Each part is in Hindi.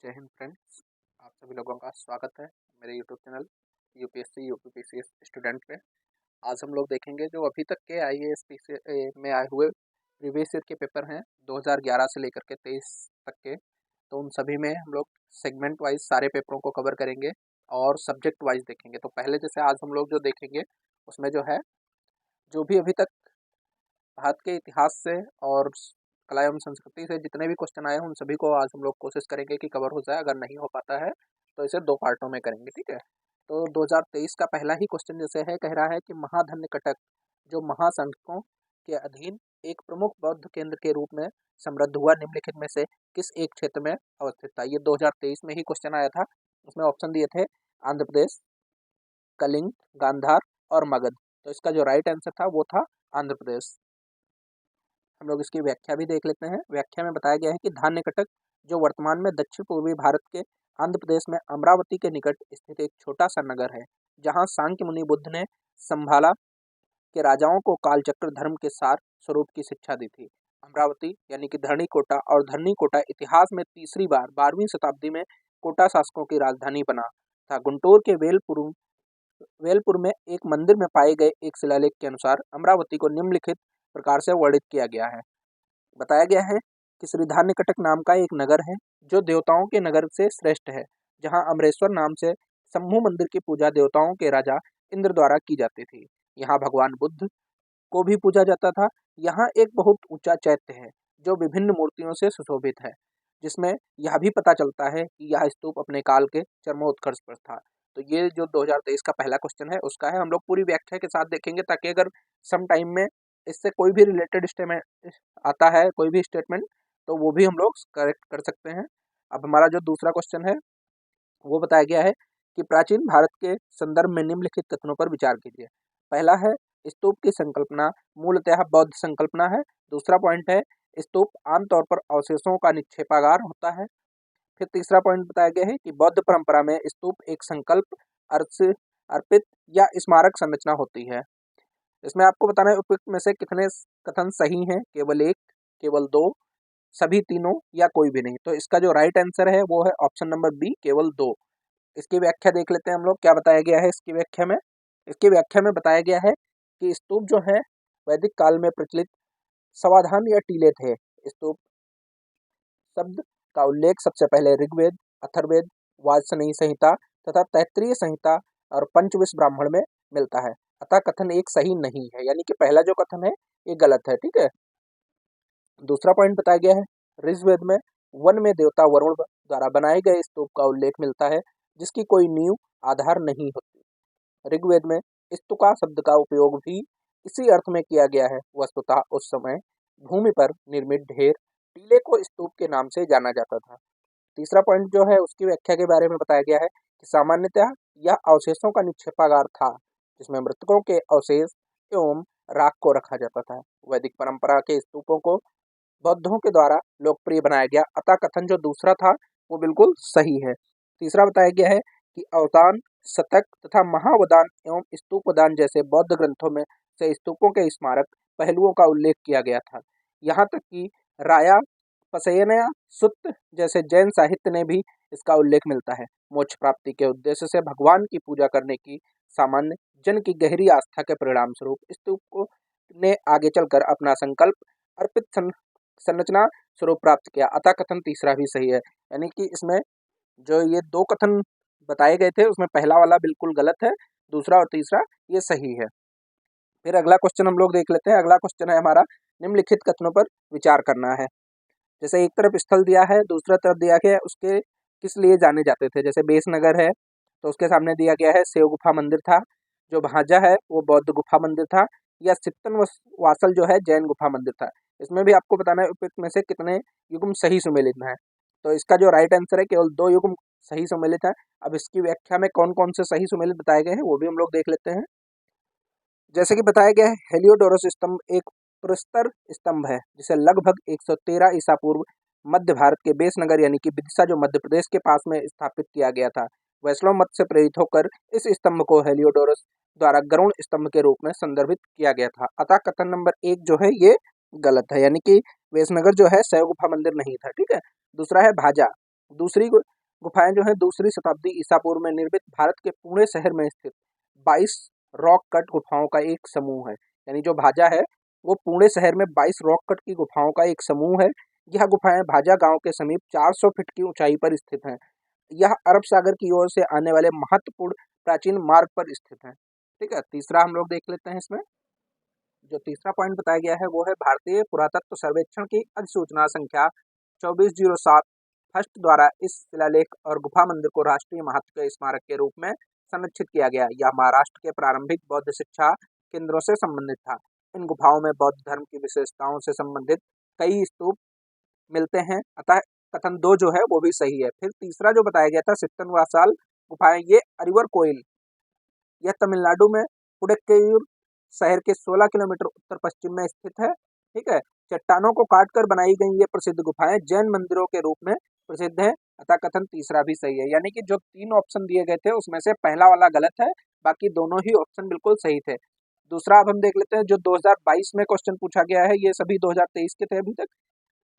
जय हिंद फ्रेंड्स। आप सभी लोगों का स्वागत है मेरे YouTube channel UPSC UPPCS student पे। आज हम लोग देखेंगे जो अभी तक के आईएएस में आए हुए प्रीवियस ईयर के पेपर हैं 2011 से लेकर के 23 तक के। तो उन सभी में हम लोग सेगमेंट वाइज सारे पेपरों को कवर करेंगे और सब्जेक्ट वाइज देखेंगे। तो पहले जैसे आज हम लोग जो देखेंगे उसमें जो है जो भी अभी तक भारत के इतिहास से और कला एवं संस्कृति से जितने भी क्वेश्चन आए हैं उन सभी को आज हम लोग कोशिश करेंगे कि कवर हो जाए। अगर नहीं हो पाता है तो इसे दो पार्टों में करेंगे, ठीक है। तो 2023 का पहला ही क्वेश्चन जैसे है, कह रहा है कि महाधन्यकटक जो महासंघकों के अधीन एक प्रमुख बौद्ध केंद्र के रूप में समृद्ध हुआ निम्नलिखित में से किस एक क्षेत्र में अवस्थित था। ये 2023 में ही क्वेश्चन आया था। उसमें ऑप्शन दिए थे आंध्र प्रदेश, कलिंग, गांधार और मगध। तो इसका जो राइट आंसर था वो था आंध्र प्रदेश। हम लोग इसकी व्याख्या भी देख लेते हैं। व्याख्या में बताया गया है कि धान्यकटक जो वर्तमान में दक्षिण पूर्वी भारत के आंध्र प्रदेश में अमरावती के निकट स्थित एक छोटा सा नगर है, जहां सांख्य मुनि बुद्ध ने संभाला के राजाओं को कालचक्र धर्म के सार स्वरूप की शिक्षा दी थी। अमरावती यानी कि धरणीकोटा और धरणीकोटा इतिहास में तीसरी बार 12वीं शताब्दी में कोटा शासकों की राजधानी बना था। गुंटूर के वेलपुर में एक मंदिर में पाए गए एक शिलालेख के अनुसार अमरावती को निम्नलिखित प्रकार से वर्णित किया गया है। बताया गया है कि श्रीधान्यकटक नाम का एक नगर है जो देवताओं के नगर से श्रेष्ठ है, जहां अमरेश्वर नाम से शंभु मंदिर की पूजा देवताओं के राजा इंद्र द्वारा की जाती थी। यहाँ भगवान बुद्ध को भी पूजा जाता था। यहाँ एक बहुत ऊंचा चैत्य है जो विभिन्न मूर्तियों से सुशोभित है, जिसमें यह भी पता चलता है कि यह स्तूप अपने काल के चरमोत्कर्ष पर था। तो ये जो 2023 का पहला क्वेश्चन है उसका है। हम लोग पूरी व्याख्या के साथ देखेंगे ताकि अगर सम टाइम में इससे कोई भी रिलेटेड स्टेटमेंट आता है, कोई भी स्टेटमेंट, तो वो भी हम लोग करेक्ट कर सकते हैं। अब हमारा जो दूसरा क्वेश्चन है वो बताया गया है कि प्राचीन भारत के संदर्भ में निम्नलिखित कथनों पर विचार कीजिए। पहला है स्तूप की संकल्पना मूलतः बौद्ध संकल्पना है। दूसरा पॉइंट है स्तूप आमतौर पर अवशेषों का निक्षेपागार होता है। फिर तीसरा पॉइंट बताया गया है कि बौद्ध परंपरा में स्तूप एक संकल्प अर्पित या स्मारक संरचना होती है। इसमें आपको बताना है उपयुक्त में से कितने कथन सही हैं, केवल एक, केवल दो, सभी तीनों या कोई भी नहीं। तो इसका जो राइट आंसर है वो है ऑप्शन नंबर बी, केवल दो। इसकी व्याख्या देख लेते हैं हम लोग क्या बताया गया है इसकी व्याख्या में। इसकी व्याख्या में बताया गया है कि स्तूप जो है वैदिक काल में प्रचलित समाधान या टीले थे। स्तूप शब्द का उल्लेख सबसे पहले ऋग्वेद, अथर्ववेद, वाजसनेयी संहिता तथा तैत्तिरीय संहिता और पंचविश ब्राह्मण में मिलता है। अतः कथन एक सही नहीं है, यानी कि पहला जो कथन है ये गलत है, ठीक है। दूसरा पॉइंट बताया गया है ऋग्वेद में वन में देवता वरुण द्वारा बनाए गए स्तूप का उल्लेख मिलता है, जिसकी कोई नींव आधार नहीं होती। ऋग्वेद में स्तुका शब्द का उपयोग भी इसी अर्थ में किया गया है। वस्तुतः उस समय भूमि पर निर्मित ढेर टीले को स्तूप के नाम से जाना जाता था। तीसरा पॉइंट जो है उसकी व्याख्या के बारे में बताया गया है कि सामान्यतः यह अवशेषों का निक्षेपागार था, जिसमें मृतकों के अवशेष एवं राख को रखा जाता था। वैदिक परंपरा के स्तूपों को बौद्धों के द्वारा लोकप्रिय बनाया गया। अतः कथन जो दूसरा था वो बिल्कुल सही है। तीसरा बताया गया है कि अवदान, शतक तथा महावदान एवं स्तूपदान जैसे बौद्ध ग्रंथों में से स्तूपों के स्मारक पहलुओं का उल्लेख किया गया था। यहाँ तक कि राया पसयनया सुत्त जैसे जैन साहित्य ने भी इसका उल्लेख मिलता है। मोक्ष प्राप्ति के उद्देश्य से भगवान की पूजा करने की सामान्य जन की गहरी आस्था के परिणाम स्वरूप स्तूप ने आगे चलकर अपना संकल्प अर्पित संरचना स्वरूप प्राप्त किया। अतः कथन तीसरा भी सही है, यानी कि इसमें जो ये दो कथन बताए गए थे उसमें पहला वाला बिल्कुल गलत है, दूसरा और तीसरा ये सही है। फिर अगला क्वेश्चन हम लोग देख लेते हैं। अगला क्वेश्चन है हमारा निम्नलिखित कथनों पर विचार करना है। जैसे एक तरफ स्थल दिया है, दूसरा तरफ दिया गया है उसके किस लिए जाने जाते थे। जैसे बेसनगर है तो उसके सामने दिया गया है शिव गुफा मंदिर था, जो भांजा है वो बौद्ध गुफा मंदिर था, या सिप्तन वासल जो है जैन गुफा मंदिर था। इसमें भी आपको बताना है उपयुक्त में से कितने युग्म सही सुमेलित हैं। तो इसका जो राइट आंसर है केवल दो युग्म सही सुमेलित है। अब इसकी व्याख्या में कौन कौन से सही सुमेलित बताए गए हैं वो भी हम लोग देख लेते हैं। जैसे कि बताया गया है हेलियोडोरस स्तंभ एक प्रस्तर स्तंभ है जिसे लगभग 113 ईसा पूर्व मध्य भारत के बेसनगर यानी कि विदिशा जो मध्य प्रदेश के पास में स्थापित किया गया था। वैष्णव मत से प्रेरित होकर इस स्तंभ को हेलियोडोरस द्वारा गरुड़ स्तंभ के रूप में संदर्भित किया गया था। अतः कथन नंबर एक जो है ये गलत है, यानी कि वैष्णगर जो है शैव गुफा मंदिर नहीं था, ठीक है। दूसरा है भाजा। दूसरी गुफाएं जो हैं दूसरी शताब्दी ईसा पूर्व में निर्मित भारत के पुणे शहर में स्थित 22 रॉक कट गुफाओं का एक समूह है। यानी जो भाजा है वो पुणे शहर में 22 रॉक कट की गुफाओं का एक समूह है। यह गुफाएं भाजा गांव के समीप 400 फीट की ऊंचाई पर स्थित हैं। यह अरब सागर की ओर से आने वाले महत्वपूर्ण प्राचीन मार्ग पर स्थित है। ठीक है, तीसरा हम लोग देख लेते हैं। इसमें जो तीसरा पॉइंट बताया गया है वो है भारतीय पुरातत्व सर्वेक्षण की अधिसूचना संख्या 2407 फर्स्ट द्वारा इस शिलालेख और गुफा मंदिर को राष्ट्रीय महत्व के स्मारक के रूप में संरक्षित किया गया। यह महाराष्ट्र के प्रारंभिक बौद्ध शिक्षा केंद्रों से संबंधित था। इन गुफाओं में बौद्ध धर्म की विशेषताओं से संबंधित कई स्तूप मिलते हैं, अतः कथन 2 जो है वो भी सही है। फिर तीसरा जो बताया गया था सित्तनवा साल गुफाएं, ये अरिवर कोइल, यह तमिलनाडु में पुडक्केयूर शहर के 16 किलोमीटर उत्तर पश्चिम में स्थित है। ठीक है, चट्टानों को काटकर बनाई गई ये प्रसिद्ध गुफाएं जैन मंदिरों के रूप में प्रसिद्ध है, अतः कथन तीसरा भी सही है। यानी कि जो 3 ऑप्शन दिए गए थे उसमें से पहला वाला गलत है, बाकी दोनों ही ऑप्शन बिल्कुल सही थे। दूसरा अब हम देख लेते हैं जो 2022 में क्वेश्चन पूछा गया है, ये सभी 2023 के थे अभी तक।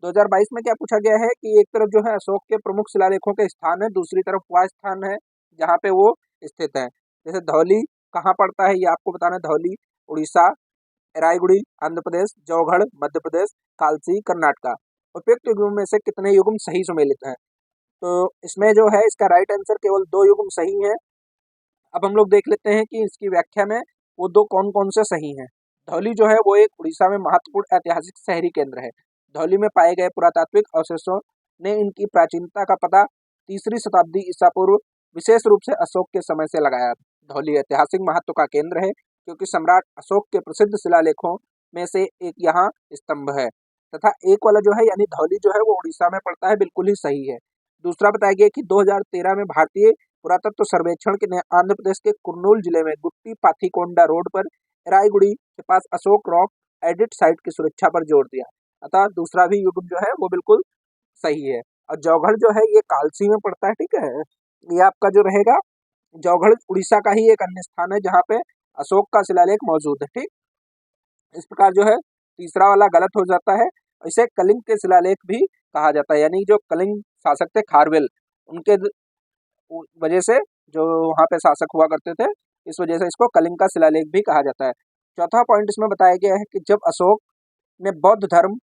2022 में क्या पूछा गया है कि एक तरफ जो है अशोक के प्रमुख शिलालेखों के स्थान है, दूसरी तरफ वह स्थान है जहाँ पे वो स्थित है। जैसे धौली कहाँ पड़ता है ये आपको बताना है, धौली उड़ीसा, रायगुड़ी आंध्र प्रदेश, जौगढ़ मध्य प्रदेश, कालसी कर्नाटका। उपयुक्त युग्म में से कितने युग्म सही सुमेलित हैं? तो इसमें जो है इसका राइट आंसर केवल 2 युग्म सही है। अब हम लोग देख लेते हैं कि इसकी व्याख्या में वो 2 कौन कौन से सही हैं। धौली जो है वो एक उड़ीसा में महत्वपूर्ण ऐतिहासिक शहरी केंद्र है। धौली में पाए गए पुरातात्विक अवशेषों ने इनकी प्राचीनता का पता 3री शताब्दी ईसा पूर्व विशेष रूप से अशोक के समय से लगाया। धौली ऐतिहासिक महत्व का केंद्र है क्योंकि सम्राट अशोक के प्रसिद्ध शिलालेखों में से एक यहाँ स्तंभ है, तथा एक वाला जो है यानी धौली जो है वो उड़ीसा में पड़ता है, बिल्कुल ही सही है। दूसरा बताया गया कि 2013 में भारतीय पुरातत्व सर्वेक्षण ने आंध्र प्रदेश के कुर्नूल जिले में गुट्टी पाथीकोंडा रोड पर रायगुड़ी के पास अशोक रॉक एडिट साइट की सुरक्षा पर जोर दिया, अतः दूसरा भी युग्म जो है वो बिल्कुल सही है। और जौगढ़ जो है ये कालसी में पड़ता है। ठीक है, ये आपका जो रहेगा जौगढ़ उड़ीसा का ही एक अन्य स्थान है जहाँ पे अशोक का शिलालेख मौजूद है। ठीक, इस प्रकार जो है तीसरा वाला गलत हो जाता है। इसे कलिंग के शिलालेख भी कहा जाता है, यानी जो कलिंग शासक थे खारवेल, उनके वजह से जो वहाँ पे शासक हुआ करते थे, इस वजह से इसको कलिंग का शिलालेख भी कहा जाता है। चौथा पॉइंट इसमें बताया गया है कि जब अशोक ने बौद्ध धर्म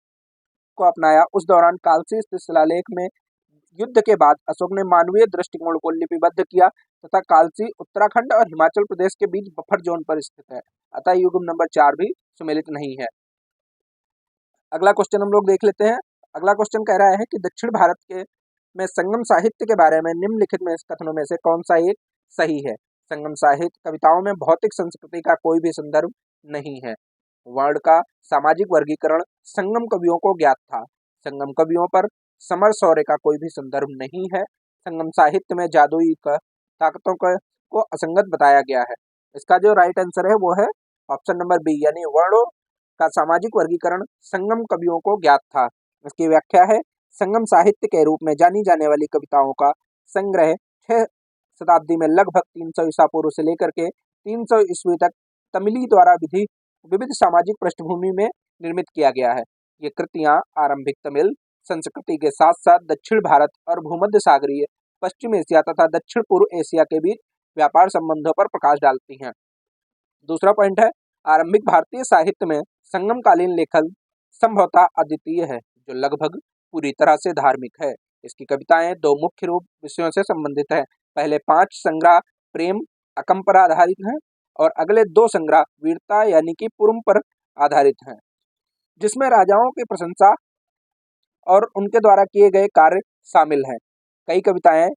को अपनाया उस दौरान कालसी स्थित शिलालेख में युद्ध के बाद अशोक ने मानवीय दृष्टिकोण को लिपिबद्ध किया तथा कालसी उत्तराखंड और हिमाचल प्रदेश के बीच बफर जोन पर स्थित है, अतः युग्म नंबर 4 भी सुमेलित नहीं है। अगला क्वेश्चन हम लोग देख लेते हैं। अगला क्वेश्चन कह रहा है कि दक्षिण भारत के में संगम साहित्य के बारे में निम्नलिखित में कथनों में से कौन सा एक सही है? संगम साहित्य कविताओं में भौतिक संस्कृति का कोई भी संदर्भ नहीं है। वर्ण का सामाजिक वर्गीकरण संगम कवियों को ज्ञात था। संगम कवियों पर समर शौर्य का कोई भी संदर्भ नहीं है। संगम साहित्य में जादुई ताकतों को असंगत बताया गया है। इसका जो राइट आंसर है वो है ऑप्शन नंबर बी, यानी वर्णों का सामाजिक वर्गीकरण संगम कवियों को ज्ञात था। इसकी व्याख्या है संगम साहित्य के रूप में जानी जाने वाली कविताओं का संग्रह 6 शताब्दी में लगभग 300 ईसा पूर्व से लेकर के 300 ईस्वी तक तमिली द्वारा विविध सामाजिक पृष्ठभूमि में निर्मित किया गया है। ये कृतियां आरंभिक तमिल संस्कृति के साथ साथ दक्षिण भारत और भूमध्य सागरीय पश्चिम एशिया तथा दक्षिण पूर्व एशिया के बीच व्यापार संबंधों पर प्रकाश डालती हैं। दूसरा पॉइंट है आरंभिक भारतीय साहित्य में संगमकालीन लेखन संभवतः अद्वितीय है, जो लगभग पूरी तरह से धार्मिक है। इसकी कविताएं 2 मुख्य रूप विषयों से संबंधित है। पहले 5 संग्रह प्रेम अकम पर आधारित हैं और अगले 2 संग्रह वीरता यानी कि पुरुम पर आधारित हैं, जिसमें राजाओं की प्रशंसा और उनके द्वारा किए गए कार्य शामिल हैं। कई कविताएं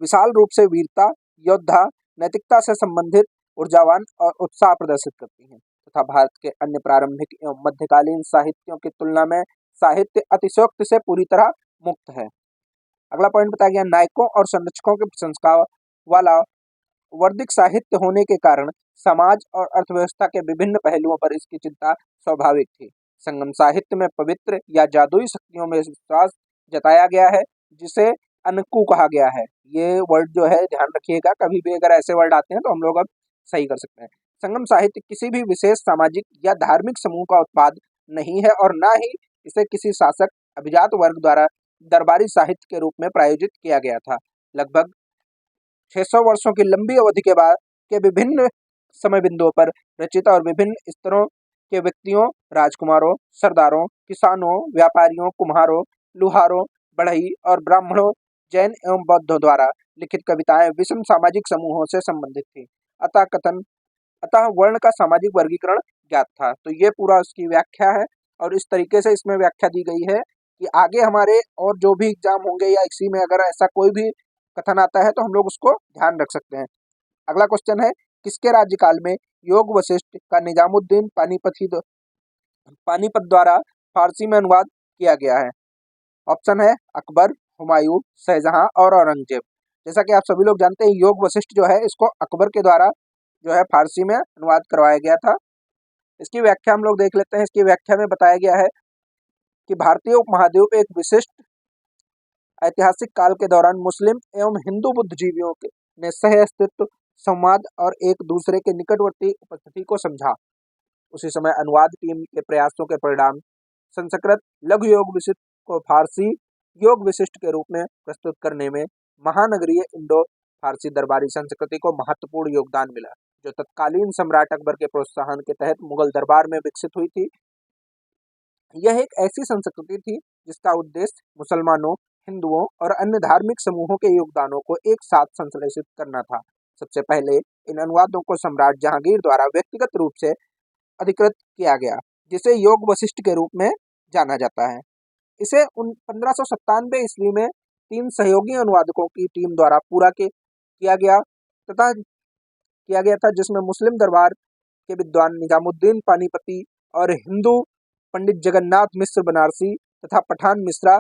विशाल रूप से वीरता, योद्धा, नैतिकता से संबंधित ऊर्जावान और उत्साह प्रदर्शित करती हैं तथा भारत के अन्य प्रारंभिक एवं मध्यकालीन साहित्यों की तुलना में साहित्य अतिशयोक्ति से पूरी तरह मुक्त है। अगला पॉइंट बताया गया नायकों और संरक्षकों की प्रशंसा वाला वर्दिक साहित्य होने के कारण समाज और अर्थव्यवस्था के विभिन्न पहलुओं पर इसकी चिंता स्वाभाविक थी। संगम साहित्य में पवित्र या जादुई शक्तियों में विश्वास जताया गया है, जिसे अनकु कहा गया है। ये वर्ड जो है ध्यान रखिएगा, कभी भी अगर ऐसे वर्ड आते हैं तो हम लोग अब सही कर सकते हैं। संगम साहित्य किसी भी विशेष सामाजिक या धार्मिक समूह का उत्पाद नहीं है और ना ही इसे किसी शासक अभिजात वर्ग द्वारा दरबारी साहित्य के रूप में प्रायोजित किया गया था। लगभग 600 वर्षों की लंबी अवधि के बाद के विभिन्न समय बिंदुओं पर रचित और विभिन्न स्तरों के व्यक्तियों, राजकुमारों, सरदारों, किसानों, व्यापारियों, कुम्हारों, लुहारों, बढ़ई और ब्राह्मणों, जैन एवं बौद्धों द्वारा लिखित कविताएं विषम सामाजिक समूहों से संबंधित थी। अतः कथन अतः वर्ण का सामाजिक वर्गीकरण ज्ञात था। तो ये पूरा उसकी व्याख्या है और इस तरीके से इसमें व्याख्या दी गई है कि आगे हमारे और जो भी एग्जाम होंगे या इसी में अगर ऐसा कोई भी कथन आता है तो हम लोग उसको ध्यान रख सकते हैं। अगला क्वेश्चन है, किसके राज्यकाल में योग वशिष्ठ का निजामुद्दीन पानीपत द्वारा फारसी में अनुवाद किया गया है? ऑप्शन है अकबर, हुमायूं, शाहजहां और औरंगजेब। जैसा कि आप सभी लोग जानते हैं, योग वशिष्ठ जो है इसको अकबर के द्वारा जो है फारसी में अनुवाद करवाया गया था। इसकी व्याख्या हम लोग देख लेते हैं। इसकी व्याख्या में बताया गया है कि भारतीय उपमहाद्वीप एक विशिष्ट ऐतिहासिक काल के दौरान मुस्लिम एवं हिंदू बुद्धिजीवियों के ने सह अस्तित्व, संवाद और एक दूसरे के निकटवर्ती उपस्थिति को समझा। उसी समय अनुवाद टीम के प्रयासों के परिणाम संस्कृत लघु योग विशिष्ट को फारसी योग विशिष्ट के रूप में प्रस्तुत करने में महानगरीय इंडो फारसी दरबारी संस्कृति को महत्वपूर्ण योगदान मिला, जो तत्कालीन सम्राट अकबर के प्रोत्साहन के तहत मुगल दरबार में विकसित हुई थी। यह एक ऐसी संस्कृति थी जिसका उद्देश्य मुसलमानों, हिंदुओं और अन्य धार्मिक समूहों के योगदानों को एक साथ संश्लेषित करना था। सबसे पहले इन अनुवादों को सम्राट जहांगीर द्वारा व्यक्तिगत रूप से अधिकृत किया गया, जिसे योग वशिष्ठ के रूप में जाना जाता है। इसे 1597 ईस्वी में 3 सहयोगी अनुवादकों की टीम द्वारा पूरा किया गया था, जिसमें मुस्लिम दरबार के विद्वान निजामुद्दीन पानीपती और हिंदू पंडित जगन्नाथ मिश्र बनारसी तथा पठान मिश्रा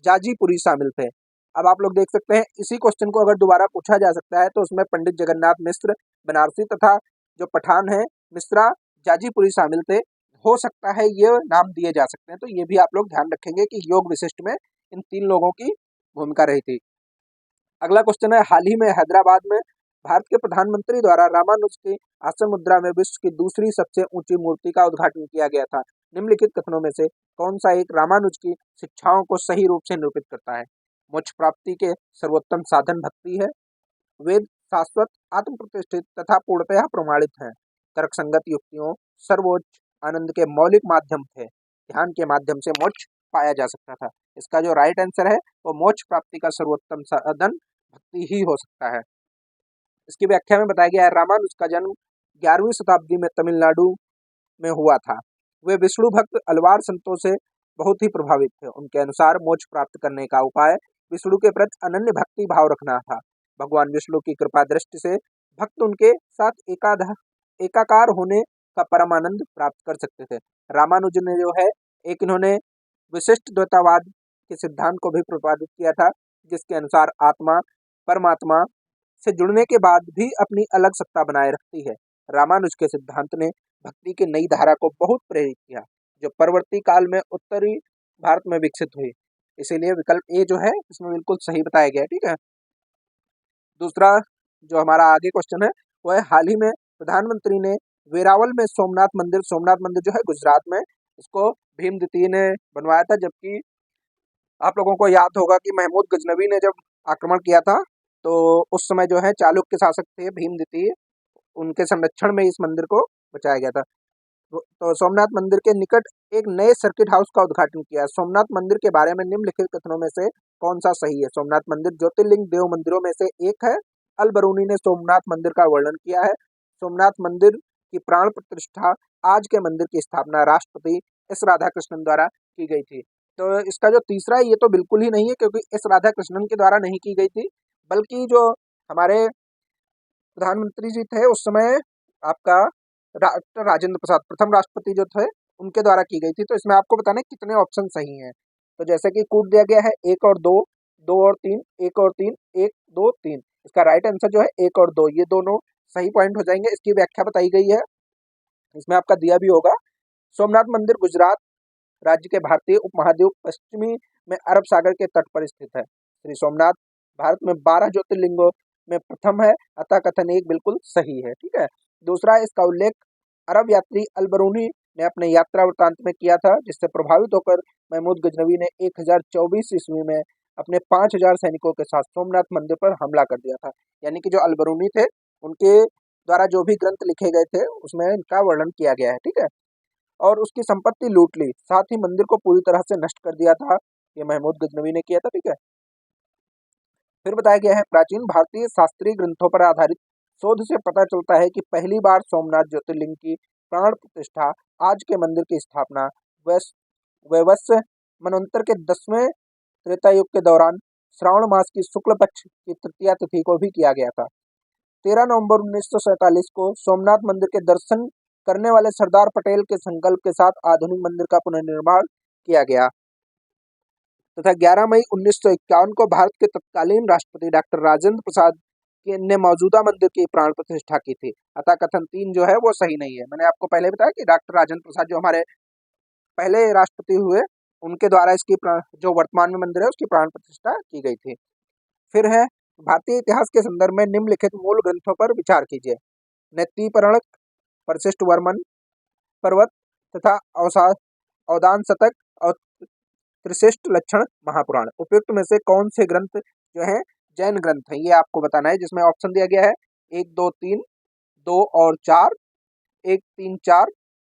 जाजीपुरी शामिल थे। अब आप लोग देख सकते हैं, इसी क्वेश्चन को अगर दोबारा पूछा जा सकता है तो उसमें पंडित जगन्नाथ मिश्र बनारसी तथा जो पठान है मिश्रा जाजीपुरी शामिल थे। हो सकता है ये नाम दिए जा सकते हैं, तो ये भी आप लोग ध्यान रखेंगे कि योग विशिष्ट में इन 3 लोगों की भूमिका रही थी। अगला क्वेश्चन है, हाल ही में हैदराबाद में भारत के प्रधानमंत्री द्वारा रामानुज की आसन मुद्रा में विश्व की दूसरी सबसे ऊंची मूर्ति का उद्घाटन किया गया था। निम्नलिखित कथनों में से कौन सा एक रामानुज की शिक्षाओं को सही रूप से निरूपित करता है? मोक्ष प्राप्ति के सर्वोत्तम साधन भक्ति है। वेद शाश्वत, आत्म प्रतिष्ठित तथा पूर्णतः प्रमाणित हैं। तर्कसंगत युक्तियों, सर्वोच्च आनंद के मौलिक माध्यम थे। ध्यान के माध्यम से मोक्ष पाया जा सकता था। इसका जो राइट आंसर है वो मोक्ष प्राप्ति का सर्वोत्तम साधन भक्ति ही हो सकता है। इसकी व्याख्या में बताया गया है, रामानुज का जन्म 11वीं शताब्दी में तमिलनाडु में हुआ था। वे विष्णु भक्त अलवार संतों से बहुत ही प्रभावित थे। उनके अनुसार मोक्ष प्राप्त करने का उपाय विष्णु के प्रति अनन्य भक्ति भाव रखना था। भगवान विष्णु की कृपा दृष्टि से भक्त उनके साथ एकाकार होने का परम आनंद प्राप्त कर सकते थे। रामानुज ने जो है एक इन्होंने विशिष्ट द्वैतवाद के सिद्धांत को भी प्रतिपादित किया था, जिसके अनुसार आत्मा परमात्मा से जुड़ने के बाद भी अपनी अलग सत्ता बनाए रखती है। रामानुज के सिद्धांत ने भक्ति की नई धारा को बहुत प्रेरित किया, जो परवर्ती काल में उत्तरी भारत में विकसित हुई। इसीलिए विकल्प ए जो है इसमें बिल्कुल सही बताया गया है। ठीक है। दूसरा जो हमारा आगे क्वेश्चन है वो है, हाल ही में प्रधानमंत्री ने वेरावल में सोमनाथ मंदिर जो है गुजरात में, इसको भीम द्वितीय ने बनवाया था। जबकि आप लोगों को याद होगा कि महमूद गजनवी ने जब आक्रमण किया था तो उस समय जो है चालुक्य शासक थे भीम द्वितीय, उनके संरक्षण में इस मंदिर को बचाया गया था। तो सोमनाथ मंदिर के निकट एक नए सर्किट हाउस का उद्घाटन किया। सोमनाथ मंदिर के बारे में निम्नलिखित कथनों में से कौन सा सही है? सोमनाथ मंदिर ज्योतिर्लिंग देव मंदिरों में से एक है। अल बरूनी ने सोमनाथ मंदिर का वर्णन किया है। सोमनाथ मंदिर की प्राण प्रतिष्ठा, आज के मंदिर की स्थापना राष्ट्रपति एस राधाकृष्णन द्वारा की गई थी। तो इसका जो तीसरा है ये तो बिल्कुल ही नहीं है, क्योंकि एस राधाकृष्णन के द्वारा नहीं की गई थी, बल्कि जो हमारे प्रधानमंत्री जी थे उस समय आपका डॉक्टर राजेंद्र प्रसाद प्रथम राष्ट्रपति जो थे उनके द्वारा की गई थी। तो इसमें आपको बताना है कितने ऑप्शन सही हैं। तो जैसे कि कूट दिया गया है 1 और 2, 2 और 3, 1 और 3, 1, 2, 3। इसका राइट आंसर जो है 1 और 2, ये दोनों सही पॉइंट हो जाएंगे। इसकी व्याख्या बताई गई है, इसमें आपका दिया भी होगा। सोमनाथ मंदिर गुजरात राज्य के भारतीय उपमहाद्वीप पश्चिमी में अरब सागर के तट पर स्थित है। श्री सोमनाथ भारत में 12 ज्योतिर्लिंगों में प्रथम है, अतः कथन 1 बिल्कुल सही है। ठीक है। दूसरा, इसका उल्लेख अरब यात्री अल बरूनी ने अपने यात्रा वृत्तांत में किया था, जिससे प्रभावित होकर महमूद गजनवी ने 1024 ईस्वी में अपने 5000 सैनिकों के साथ सोमनाथ मंदिर पर हमला कर दिया था। यानी कि जो अलबरूनी थे उनके द्वारा जो भी ग्रंथ लिखे गए थे उसमें इनका वर्णन किया गया है, ठीक है। और उसकी संपत्ति लूट ली, साथ ही मंदिर को पूरी तरह से नष्ट कर दिया था। ये महमूद गजनवी ने किया था, ठीक है। फिर बताया गया है प्राचीन भारतीय शास्त्रीय ग्रंथों पर आधारित शोध से पता चलता है कि पहली बार सोमनाथ ज्योतिर्लिंग की प्राण प्रतिष्ठा, आज के मंदिर की स्थापना वैवस्वत मनवंतर के 10वें त्रेता युग के दौरान श्रावण मास की शुक्ल पक्ष की तृतीया तिथि को भी किया गया था। 13 नवंबर 1947 को सोमनाथ मंदिर के दर्शन करने वाले सरदार पटेल के संकल्प के साथ आधुनिक मंदिर का पुनर्निर्माण किया गया तथा 11 मई 1951 को भारत के तत्कालीन राष्ट्रपति डॉक्टर राजेंद्र प्रसाद ने मौजूदा मंदिर की प्राण प्रतिष्ठा की थी। अतः कथन 3 जो है वो सही नहीं है। मैंने आपको पहले बताया कि डॉक्टर राजेंद्र प्रसाद जो हमारे पहले राष्ट्रपति हुए, उनके द्वारा इसकी जो वर्तमान में मंदिर है उसकी प्राण प्रतिष्ठा की गई थी। फिर है भारतीय इतिहास के संदर्भ में निम्नलिखित मूल ग्रंथों पर विचार कीजिए। नेत्तिपरणक, परिशिष्ट वर्मन पर्वत तथा अवदान शतक और त्रिशिष्ट लक्षण महापुराण। उपयुक्त में से कौन से ग्रंथ जो है जैन ग्रंथ है, ये आपको बताना है, जिसमें ऑप्शन दिया गया है 1 2 3, 2 और 4, 1 3 4,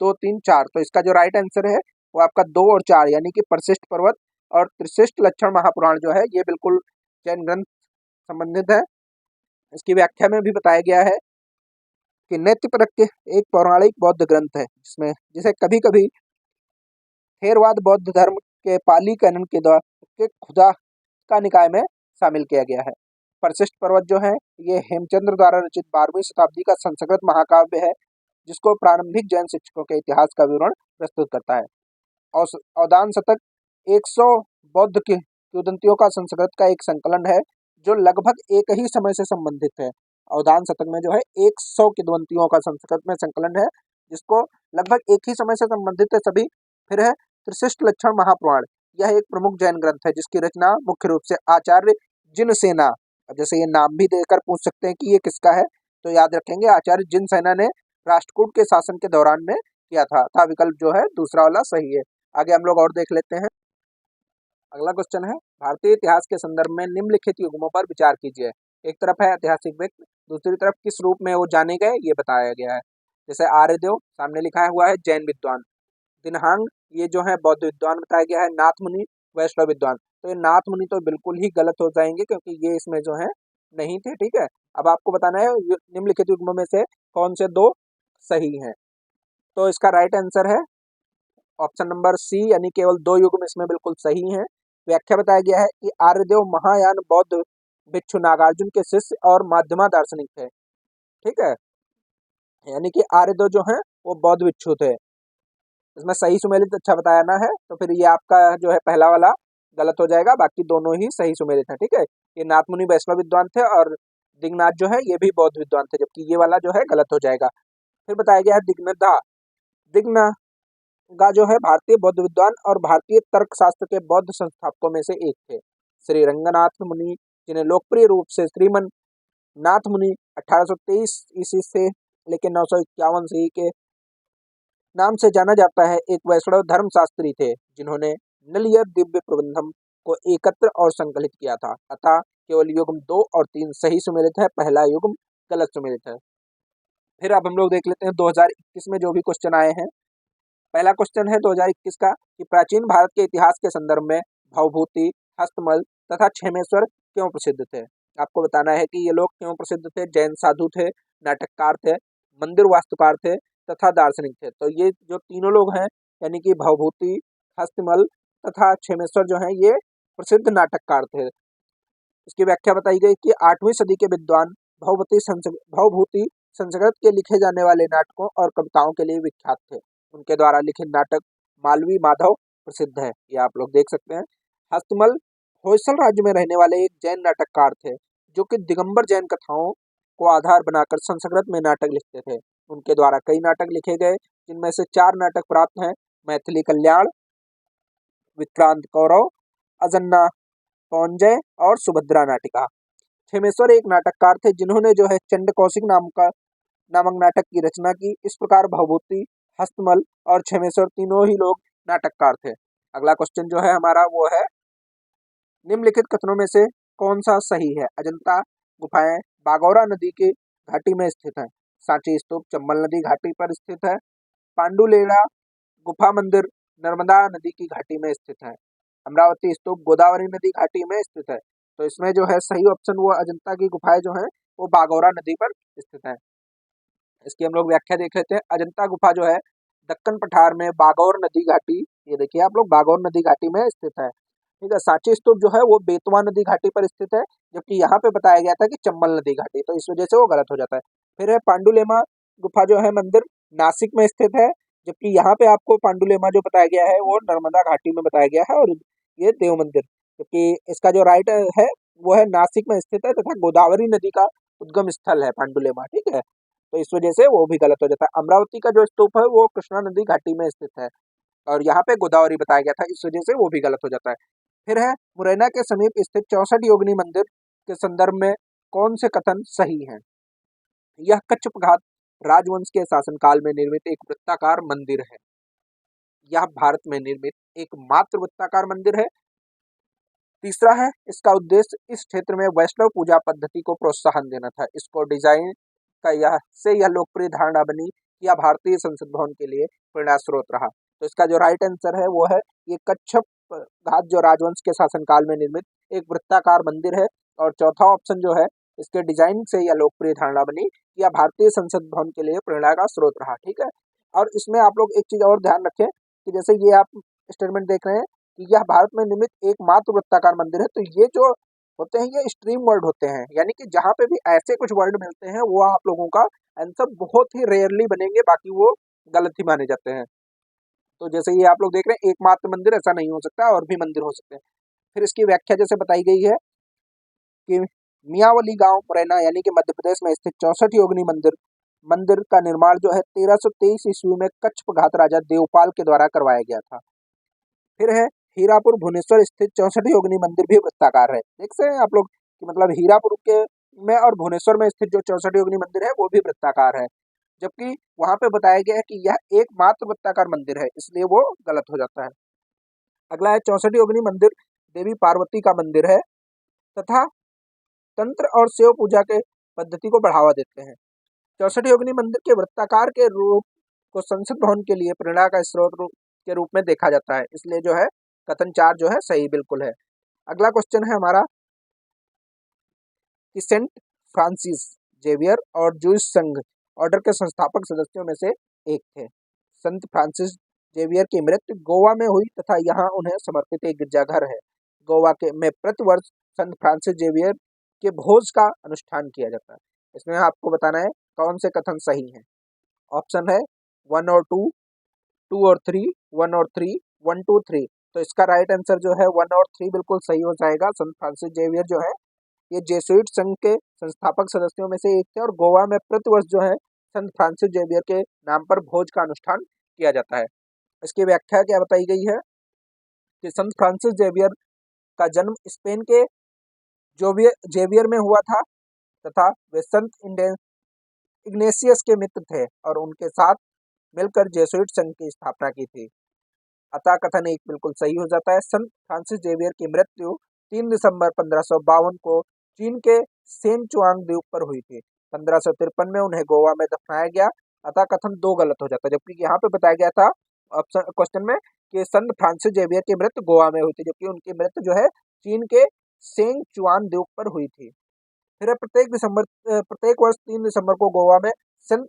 2 3 4। तो इसका जो राइट आंसर है वो आपका 2 और 4 यानी कि परिशिष्ट पर्वत और त्रिशिष्ट लक्षण महापुराण जो है ये बिल्कुल जैन ग्रंथ संबंधित है। इसकी व्याख्या में भी बताया गया है कि नेत्तिपरक के एक पौराणिक बौद्ध ग्रंथ है जिसमें जिसे कभी कभी थेरवाद बौद्ध धर्म के पाली कैनन के द्वारा खुदा का निकाय में शामिल किया गया है। परिशिष्ट पर्वत जो है ये हेमचंद्र द्वारा रचित 12वीं शताब्दी का संस्कृत महाकाव्य है जिसको प्रारंभिक जैन शिक्षकों के इतिहास का विवरण प्रस्तुत करता है। अवदान शतक 100 बौद्ध किंवदंतियों का संस्कृत का एक संकलन है जो लगभग एक ही समय से संबंधित है। अवदान शतक में जो है 100 किंवदंतियों का संस्कृत में संकलन है जिसको लगभग एक ही समय से संबंधित है सभी। फिर है त्रिशिष्ट लक्षण महापुराण, यह एक प्रमुख जैन ग्रंथ है जिसकी रचना मुख्य रूप से आचार्य जिनसेना, अब जैसे ये नाम भी देकर पूछ सकते हैं कि ये किसका है, तो याद रखेंगे आचार्य जिनसेना ने राष्ट्रकूट के शासन के दौरान में किया था विकल्प जो है दूसरा वाला सही है। आगे हम लोग और देख लेते हैं। अगला क्वेश्चन है भारतीय इतिहास के संदर्भ में निम्नलिखित युग्मों पर विचार कीजिए। एक तरफ है ऐतिहासिक व्यक्ति, दूसरी तरफ किस रूप में वो जाने गए ये बताया गया है। जैसे आर्यदेव सामने लिखा हुआ है जैन विद्वान, दिन्हांग ये जो है बौद्ध विद्वान बताया गया है, नाथ मुनि वैष्णव विद्वान। तो ये नाथ मुनि तो बिल्कुल ही गलत हो जाएंगे क्योंकि ये इसमें जो है नहीं थे, ठीक है। अब आपको बताना है निम्नलिखित युग्मों में से कौन से 2 सही हैं। तो इसका राइट आंसर है ऑप्शन नंबर सी, यानी केवल 2 युग्म इसमें बिल्कुल सही हैं। व्याख्या बताया गया है कि आर्यदेव महायान बौद्ध भिक्षु नागार्जुन के शिष्य और माध्यमा दार्शनिक थे, ठीक है। यानी कि आर्यदेव जो है वो बौद्ध भिक्षु थे। इसमें सही सुमेलित अच्छा बताया ना है तो फिर ये आपका जो है पहला वाला गलत हो जाएगा, बाकी दोनों ही सही सुमेलित हैं, ठीक है। ये नाथ मुनि वैष्णव विद्वान थे और दिग्नाथ जो है ये भी बौद्ध विद्वान थे, जबकि ये वाला जो है गलत हो जाएगा। फिर बताया गया है दिग्नागा जो है भारतीय बौद्ध विद्वान और भारतीय तर्कशास्त्र के बौद्ध संस्थापकों में से एक थे। श्री रंगनाथ मुनि, जिन्हें लोकप्रिय रूप से श्रीमन नाथ मुनि 1823 ईस्वी से लेकिन 951 से के नाम से जाना जाता है, एक वैष्णव धर्मशास्त्री थे जिन्होंने नलियर दिव्य प्रबंधम को एकत्र और संकलित किया था। अतः केवल युग्म 2 और 3 सही सुमेलित है, पहला युग्म गलत सुमेलित है। फिर अब हम लोग देख लेते हैं 2021 में जो भी क्वेश्चन आए हैं। पहला क्वेश्चन है 2021 का कि प्राचीन भारत के इतिहास के संदर्भ में भवभूति, हस्तमल तथा क्षेमेश्वर क्यों प्रसिद्ध थे। आपको बताना है कि ये लोग क्यों प्रसिद्ध थे। जैन साधु थे, नाटककार थे, मंदिर वास्तुकार थे तथा दार्शनिक थे। तो ये जो तीनों लोग हैं यानी कि भवभूति, हस्तमल तथा क्षेमेश्वर जो हैं ये प्रसिद्ध नाटककार थे। इसकी व्याख्या बताई गई कि 8वीं सदी के विद्वान भवभूति संस्कृत के लिखे जाने वाले नाटकों और कविताओं के लिए विख्यात थे। उनके द्वारा लिखित नाटक मालवी माधव प्रसिद्ध है, ये आप लोग देख सकते हैं। हस्तमल होयसल राज्य में रहने वाले एक जैन नाटककार थे जो कि दिगंबर जैन कथाओं को आधार बनाकर संस्कृत में नाटक लिखते थे। उनके द्वारा कई नाटक लिखे गए जिनमें से 4 नाटक प्राप्त हैं, मैथिली कल्याण, विक्रांत कौरव, अजन्ना पौंजय और सुभद्रा नाटिका। क्षेमेश्वर एक नाटककार थे जिन्होंने जो है चंड कौशिक नामक नाटक की रचना की। इस प्रकार भवभूति, हस्तमल और क्षेमेश्वर तीनों ही लोग नाटककार थे। अगला क्वेश्चन जो है हमारा वो है, निम्नलिखित कथनों में से कौन सा सही है? अजंता गुफाएं बागौरा नदी की घाटी में स्थित है। सांची स्तूप चंबल नदी घाटी पर स्थित है। पांडुलेला गुफा मंदिर नर्मदा नदी की घाटी में स्थित है। अमरावती स्तूप गोदावरी नदी घाटी में स्थित है। तो इसमें जो है सही ऑप्शन वो अजंता की गुफाएं जो है वो बागौरा नदी पर स्थित है। इसकी हम लोग व्याख्या देख लेते हैं। अजंता गुफा जो है दक्कन पठार में बागौर नदी घाटी, ये देखिए आप लोग, बागौर नदी घाटी में स्थित है। ठीक है। सांची स्तूप जो है वो बेतवा नदी घाटी पर स्थित है, जबकि यहाँ पे बताया गया था कि चंबल नदी घाटी, तो इस वजह से वो गलत हो जाता है। फिर है पांडुलेमा गुफा जो है मंदिर नासिक में स्थित है, जबकि यहाँ पे आपको पांडुलेमा जो बताया गया है वो नर्मदा घाटी में बताया गया है, और ये देव मंदिर, जबकि इसका जो राइट है वो है नासिक में स्थित है तथा गोदावरी नदी का उद्गम स्थल है पांडुलेमा। ठीक है। तो इस वजह से वो भी गलत हो जाता है। अमरावती का जो स्तूप है वो कृष्णा नदी घाटी में स्थित है, और यहाँ पे गोदावरी बताया गया था, इस वजह से वो भी गलत हो जाता है। फिर है, मुरैना के समीप स्थित 64 योगिनी मंदिर के संदर्भ में कौन से कथन सही हैं? यह कच्छपघात राजवंश के शासनकाल में निर्मित एक वृत्ताकार मंदिर है। यह भारत में निर्मित एकमात्र वृत्ताकार मंदिर है। तीसरा है, इसका उद्देश्य इस क्षेत्र में वैष्णव पूजा पद्धति को प्रोत्साहन देना था। इसको डिजाइन का यह लोकप्रिय धारणा बनी कि यह भारतीय संसद भवन के लिए प्रेरणा स्रोत रहा। तो इसका जो राइट आंसर है वो है, ये कच्छप घाट जो राजवंश के शासनकाल में निर्मित एक वृत्ताकार मंदिर है। और चौथा ऑप्शन जो है, इसके डिजाइन से यह लोकप्रिय धारणा बनी कि यह भारतीय संसद भवन के लिए प्रेरणा का स्रोत रहा। ठीक है। और इसमें आप लोग एक चीज और ध्यान रखें कि जैसे ये आप स्टेटमेंट देख रहे हैं कि यह भारत में निर्मित एकमात्र वृत्ताकार मंदिर है, तो ये जो होते हैं ये स्ट्रीम वर्ड होते हैं, यानी कि जहाँ पे भी ऐसे कुछ वर्ड मिलते हैं वो आप लोगों का आंसर बहुत ही रेयरली बनेंगे, बाकी वो गलत ही माने जाते हैं। तो जैसे ये आप लोग देख रहे हैं एकमात्र मंदिर, ऐसा नहीं हो सकता, और भी मंदिर हो सकते हैं। फिर इसकी व्याख्या जैसे बताई गई है कि मियावली गांव मुरैना यानी कि मध्य प्रदेश में स्थित 64 योगिनी मंदिर का निर्माण जो है 1323 ईस्वी में कच्छपघात राजा देवपाल के द्वारा करवाया गया था। फिर है, हीरापुर भुवनेश्वर स्थित 64 योगिनी मंदिर भी वृत्ताकार है। देख सकते हैं आप लोग कि मतलब हीरापुर के में और भुवनेश्वर में स्थित जो 64 योगिनी मंदिर है वो भी वृत्ताकार है, जबकि वहां पे बताया गया है कि यह एकमात्र वृत्ताकार मंदिर है, इसलिए वो गलत हो जाता है। अगला है, 64 योगिनी मंदिर देवी पार्वती का मंदिर है तथा तंत्र और शिव पूजा के पद्धति को बढ़ावा देते हैं। 64 योगिनी मंदिर के वृत्ताकार के रूप को संसद भवन के लिए प्रेरणा का स्रोत के रूप में देखा जाता है, इसलिए जो है कथन 4 जो है सही बिल्कुल है। अगला क्वेश्चन है हमारा कि सेंट फ्रांसिस जेवियर और जूस संघ ऑर्डर के संस्थापक सदस्यों में से एक थे। संत फ्रांसिस जेवियर की मृत्यु गोवा में हुई तथा यहाँ उन्हें समर्पित एक गिरजाघर है। गोवा के में प्रतिवर्ष संत फ्रांसिस जेवियर के भोज का अनुष्ठान किया जाता है। इसमें आपको बताना है कौन से कथन सही हैं। ऑप्शन है 1 और 2, 2 और 3, 1 और 3, 1, 2, 3। तो इसका राइट आंसर जो है 1 और 3 बिल्कुल सही हो जाएगा। संत फ्रांसिस जेवियर जो है ये जेसुइट संघ के संस्थापक सदस्यों में से एक थे, और गोवा में प्रतिवर्ष जो है संत फ्रांसिस जेवियर के नाम पर भोज का अनुष्ठान किया जाता है। इसकी व्याख्या क्या बताई गई है कि संत फ्रांसिस जेवियर का जन्म स्पेन के जेवियर में हुआ था तथा वे संत इग्नेशियस के मित्र थे और उनके साथ मिलकर जेसुइट संघ की स्थापना की थी। अतः कथन एक बिल्कुल सही हो जाता है। संत फ्रांसिस जेवियर की मृत्यु 3 दिसंबर 1552 को चीन के सेनचुआंग द्वीप पर हुई थी। 1553 में उन्हें गोवा में दफनाया गया। अतः कथन 2 गलत हो जाता है, जबकि यहाँ पे बताया गया था ऑप्शन क्वेश्चन में कि संत फ्रांसिस जेवियर की मृत्यु गोवा में हुई थी, जबकि उनकी मृत्यु जो है चीन के सेंगचुआन द्वीप पर हुई थी। फिर प्रत्येक वर्ष 3 दिसंबर को गोवा में संत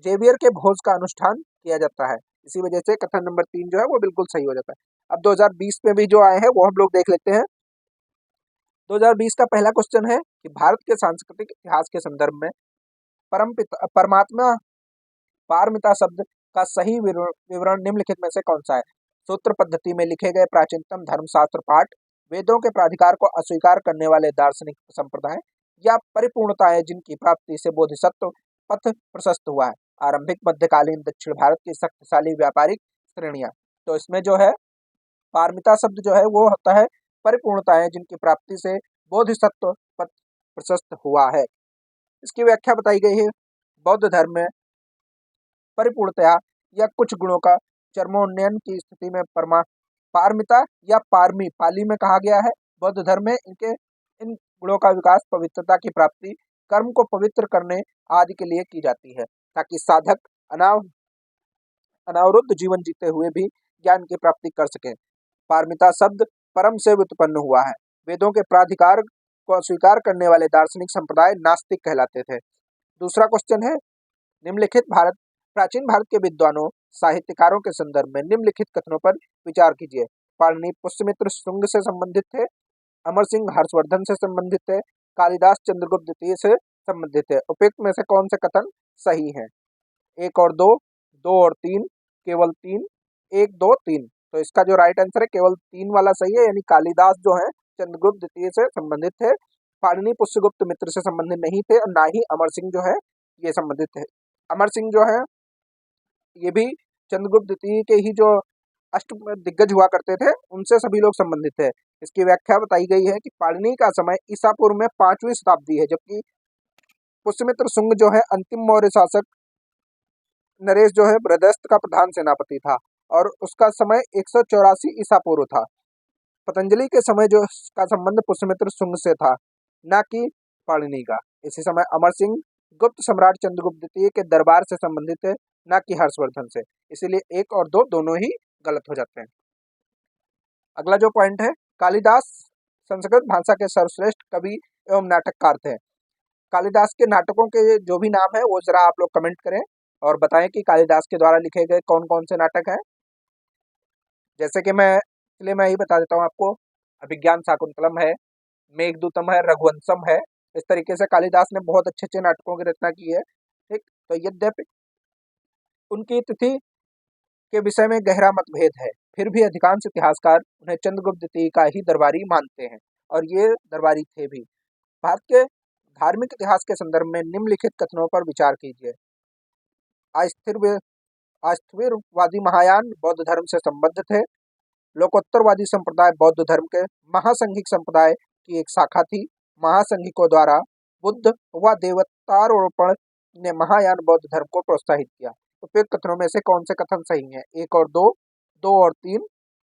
जेवियर के भोज का अनुष्ठान किया जाता है। इसी वजह से कथन नंबर 3 जो है वो बिल्कुल सही हो जाता है। अब 2020 में भी जो आए हैं वो हम लोग देख लेते हैं। 2020 का पहला क्वेश्चन है कि भारत के सांस्कृतिक इतिहास के संदर्भ में परमात्मा पारमिता शब्द का सही विवरण निम्नलिखित में से कौन सा है? सूत्र पद्धति में लिखे गए प्राचीनतम धर्मशास्त्र पाठ, वेदों के प्राधिकार को अस्वीकार करने वाले दार्शनिक संप्रदाय, या परिपूर्णता है जिनकी प्राप्ति से बोधिसत्व पथ प्रशस्त हुआ है। आरंभिक मध्यकालीन दक्षिण भारत की शक्तिशाली व्यापारिक श्रेणियां। तो इसमें जो है पारमिता शब्द जो है वो होता है परिपूर्णता है जिनकी प्राप्ति से बोधिसत्व पथ प्रशस्त हुआ है। इसकी व्याख्या बताई गई है, बौद्ध धर्म में परिपूर्णतया या कुछ गुणों का चरमोन्नयन की स्थिति में पारमिता या पारमी पाली में कहा गया है। बौद्ध धर्म में इनके इन गुणों का विकास पवित्रता की प्राप्ति, कर्म को पवित्र करने आदि के लिए की जाती है, ताकि साधक अनावरुद्ध जीवन जीते हुए भी ज्ञान की प्राप्ति कर सकें। पारमिता शब्द परम से व्युत्पन्न हुआ है। वेदों के प्राधिकार को अस्वीकार करने वाले दार्शनिक संप्रदाय नास्तिक कहलाते थे। दूसरा क्वेश्चन है, निम्नलिखित प्राचीन भारत के विद्वानों साहित्यकारों के संदर्भ में निम्नलिखित कथनों पर विचार कीजिए। पाणिनि पुष्यमित्र शुंग से संबंधित थे, अमर सिंह हर्षवर्धन से संबंधित थे, कालिदास चंद्रगुप्त द्वितीय से संबंधित थे। उपयुक्त में से कौन से कथन सही है? एक और दो, दो और तीन, केवल तीन, एक दो तीन। तो इसका जो राइट आंसर है केवल तीन वाला सही है, यानी कालिदास जो है चंद्रगुप्त द्वितीय से संबंधित थे, पाणिनि पुष्यगुप्त मित्र से संबंधित नहीं थे, और ना ही अमर सिंह जो है ये संबंधित थे। अमर सिंह जो है ये भी चंद्रगुप्त द्वितीय के ही जो अष्ट दिग्गज हुआ करते थे उनसे सभी लोग संबंधित थे। इसकी व्याख्या बताई गई है कि पाणिनि का समय ईसा पूर्व में 5वीं शताब्दी है, जबकि पुष्यमित्र शुंग जो है अंतिम मौर्य शासक नरेश जो है बृहदस्त का प्रधान सेनापति था, और उसका समय 184 ईसा पूर्व था। पतंजलि के समय जो का संबंध पुष्यमित्र शुंग से था, न कि पाणिनि का। इसी समय अमर सिंह गुप्त सम्राट चंद्रगुप्त द्वितीय के दरबार से संबंधित है, न कि हर्षवर्धन से। इसीलिए एक और दो दोनों ही गलत हो जाते हैं। अगला जो पॉइंट है, कालिदास संस्कृत भाषा के सर्वश्रेष्ठ कवि एवं नाटककार थे। कालिदास के नाटकों के जो भी नाम है वो जरा आप लोग कमेंट करें और बताएं कि कालिदास के द्वारा लिखे गए कौन कौन से नाटक हैं। जैसे कि मैं ही बता देता हूँ आपको, अभिज्ञान शाकुंतलम है, मेघदूतम है, रघुवंशम है। इस तरीके से कालिदास ने बहुत अच्छे अच्छे नाटकों की रचना की है। ठीक, तो यद्यपि उनकी तिथि के विषय में गहरा मतभेद है, फिर भी अधिकांश इतिहासकार उन्हें चंद्रगुप्त द्वितीय का ही दरबारी मानते हैं, और ये दरबारी थे भी। भारत के धार्मिक इतिहास के संदर्भ में निम्नलिखित कथनों पर विचार कीजिए। अस्थिरवादी महायान बौद्ध धर्म से संबद्ध थे। लोकोत्तरवादी संप्रदाय बौद्ध धर्म के महासंघिक संप्रदाय की एक शाखा थी। महासंघिकों द्वारा बुद्ध व देवतारोपण ने महायान बौद्ध धर्म को प्रोत्साहित किया। उपयुक्त कथनों में से कौन से कथन सही हैं? एक और दो, दो और तीन,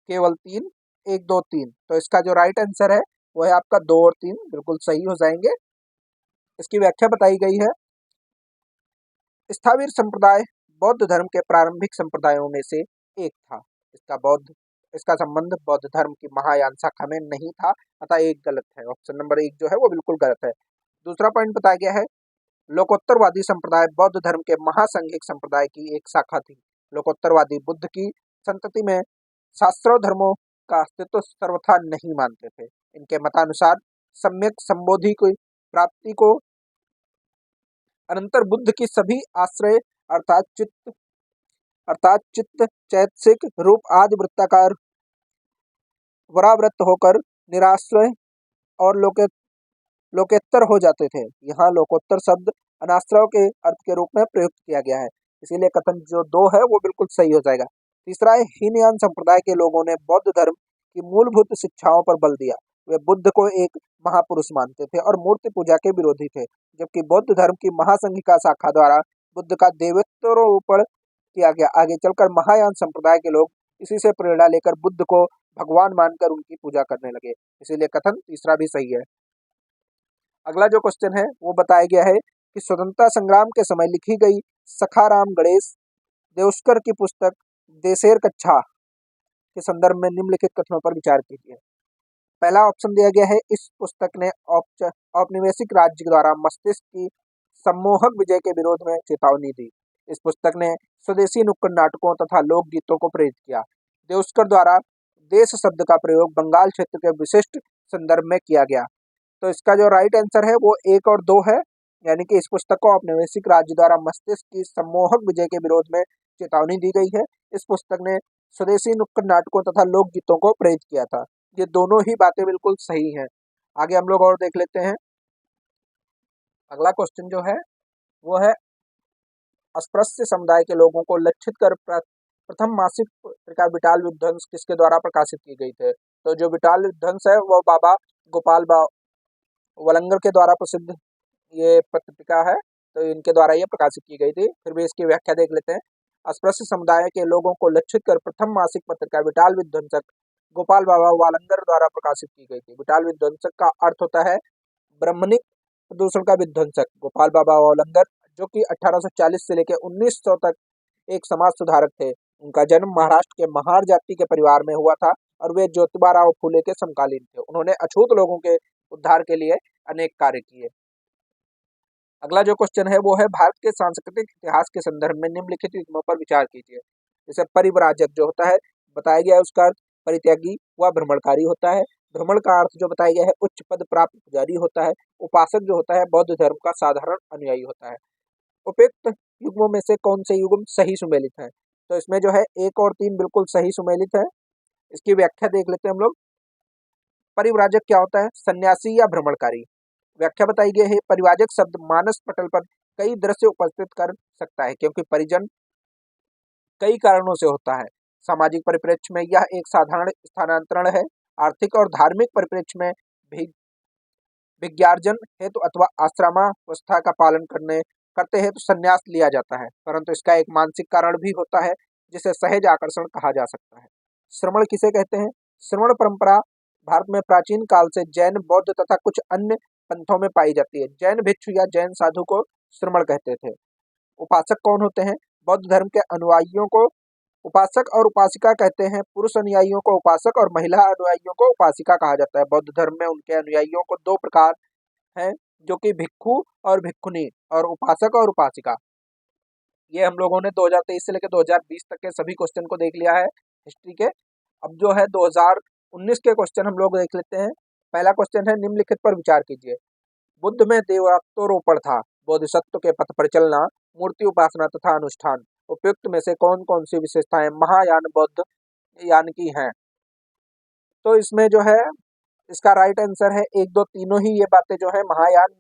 केवल तीन, एक दो तीन। तो इसका जो राइट आंसर है वो है आपका दो और तीन, बिल्कुल सही हो जाएंगे। इसकी व्याख्या बताई गई है, स्थावीर संप्रदाय बौद्ध धर्म के प्रारंभिक संप्रदायों में से एक था। इसका संबंध बौद्ध धर्म की महायान शाखा में नहीं था, अतः एक गलत है। ऑप्शन नंबर एक जो है वो बिल्कुल गलत है। दूसरा पॉइंट बताया गया है, लोकोत्तरवादी संप्रदाय बौद्ध धर्म के महासंघिक संप्रदाय की एक शाखा थी। लोकोत्तरवादी बुद्ध की संतति में शास्त्रों धर्मों का अस्तित्व सर्वथा नहीं मानते थे। इनके मतानुसार सम्यक संबोधि की प्राप्ति को अनंतर बुद्ध की सभी आश्रय अर्थात चित्त, चैतसिक, रूप आदि वृत्ताकार वरावृत्त होकर निराश्रय और लोकेत्तर हो जाते थे। यहाँ लोकोत्तर शब्द अनाश्रय के अर्थ के रूप में प्रयुक्त किया गया है, इसीलिए कथन जो दो है वो बिल्कुल सही हो जाएगा। तीसरा है, हीनयान संप्रदाय के लोगों ने बौद्ध धर्म की मूलभूत शिक्षाओं पर बल दिया। वे बुद्ध को एक महापुरुष मानते थे और मूर्ति पूजा के विरोधी थे, जबकि बौद्ध धर्म की महासंघिका शाखा द्वारा बुद्ध का देवत्वारोपण किया गया। आगे चलकर महायान संप्रदाय के लोग इसी से प्रेरणा लेकर बुद्ध को भगवान मानकर उनकी पूजा करने लगे, इसीलिए कथन तीसरा भी सही है। अगला जो क्वेश्चन है वो बताया गया है कि स्वतंत्रता संग्राम के समय लिखी गई सखाराम गणेश देउस्कर की पुस्तक देशेर कच्छा के संदर्भ में निम्नलिखित कथनों पर विचार कीजिए। पहला ऑप्शन दिया गया है, इस पुस्तक ने औपनिवेशिक राज्य द्वारा मस्तिष्क की सम्मोहक विजय के विरोध में चेतावनी दी। इस पुस्तक ने स्वदेशी नुक्कड़ नाटकों तथा लोकगीतों को प्रेरित किया। देउस्कर द्वारा देश शब्द का प्रयोग बंगाल क्षेत्र के विशिष्ट संदर्भ में किया गया। तो इसका जो राइट आंसर है वो एक और दो है, यानी कि इस पुस्तक को औपनिवेशिक राज्य द्वारा मस्तिष्क की सम्मोहक विजय के विरोध में चेतावनी दी गई है। इस पुस्तक ने स्वदेशी नुक्कड़ नाटकों तथा लोकगीतों को प्रेरित किया था। ये दोनों ही बातें बिल्कुल सही हैं। आगे हम लोग और देख लेते हैं। अगला क्वेश्चन जो है वो है, अस्पृश्य समुदाय के लोगों को लक्षित कर प्रथम मासिक पत्रिका विटाल विध्वंस किसके द्वारा प्रकाशित की गई थे? तो जो विटाल विध्वंस है वो बाबा गोपाल वलंगर के द्वारा प्रसिद्ध ये पत्रिका है, तो इनके द्वारा ये प्रकाशित की गई थी। फिर भी इसकी व्याख्या देख लेते हैं। अस्पृश्य समुदाय के लोगों को लक्षित कर प्रथम मासिक पत्रिका विटाल विध्वंसक गोपाल बाबा वालंगर द्वारा प्रकाशित की गई थी। बुटाल विध्वंसक का अर्थ होता है ब्राह्मणिक प्रदूषण का विध्वंसक। गोपाल बाबा वालंगर जो कि 1840 से लेकर 1900 तक एक समाज सुधारक थे। उनका जन्म महाराष्ट्र के महार जाति के परिवार में हुआ था और वे ज्योतिबा राव फूले के समकालीन थे। उन्होंने अछूत लोगों के उद्धार के लिए अनेक कार्य किए। अगला जो क्वेश्चन है वो है भारत के सांस्कृतिक इतिहास के संदर्भ में निम्नलिखित युग्मों पर विचार कीजिए। जैसे परिव्राजक जो होता है बताया गया है उसका अर्थ परित्यागी व भ्रमणकारी होता है। भ्रमण का अर्थ जो बताया गया है उच्च पद प्राप्त पुजारी होता है। उपासक जो होता है बौद्ध धर्म का साधारण अनुयायी होता है। उपयुक्त युग्मों में से कौन से युग्म सही सुमेलित है? तो इसमें जो है 1 और 3 बिल्कुल सही सुमेलित है। इसकी व्याख्या देख लेते हैं हम लोग। परिव्राजक क्या होता है? सन्यासी या भ्रमणकारी। व्याख्या बताई गई है परिव्राजक शब्द मानस पटल पर कई दृश्य उपस्थित कर सकता है क्योंकि परिजन कई कारणों से होता है। सामाजिक परिप्रेक्ष्य में यह एक साधारण स्थानांतरण है। आर्थिक और धार्मिक परिप्रेक्ष्य में भी विज्ञार्जन हेतु अथवा आश्रमावस्था का पालन करते हेतु संन्यास लिया जाता है, परंतु इसका एक मानसिक कारण भी होता है जिसे सहज आकर्षण कहा जा सकता है। श्रमण किसे कहते हैं? श्रमण परंपरा भारत में प्राचीन काल से जैन, बौद्ध तथा कुछ अन्य पंथों में पाई जाती है। जैन भिक्षु या जैन साधु को श्रमण कहते थे। उपासक कौन होते हैं? बौद्ध धर्म के अनुयायियों को उपासक और उपासिका कहते हैं। पुरुष अनुयायियों को उपासक और महिला अनुयायियों को उपासिका कहा जाता है। बौद्ध धर्म में उनके अनुयायियों को 2 प्रकार हैं जो कि भिक्खु और भिक्खुनी और उपासक और उपासिका। ये हम लोगों ने 2023 से लेकर 2020 तक के सभी क्वेश्चन को देख लिया है हिस्ट्री के। अब जो है 2019 के क्वेश्चन हम लोग देख लेते हैं। पहला क्वेश्चन है निम्नलिखित पर विचार कीजिए। बुद्ध में देवत्वारोपण था, बोधिसत्व के पथ पर चलना, मूर्ति उपासना तथा अनुष्ठान। उपयुक्त में से कौन कौन सी विशेषताएं महायान बौद्ध यान की हैं? तो इसमें जो है इसका राइट आंसर है 1, 2, तीनों ही ये बातें जो है महायान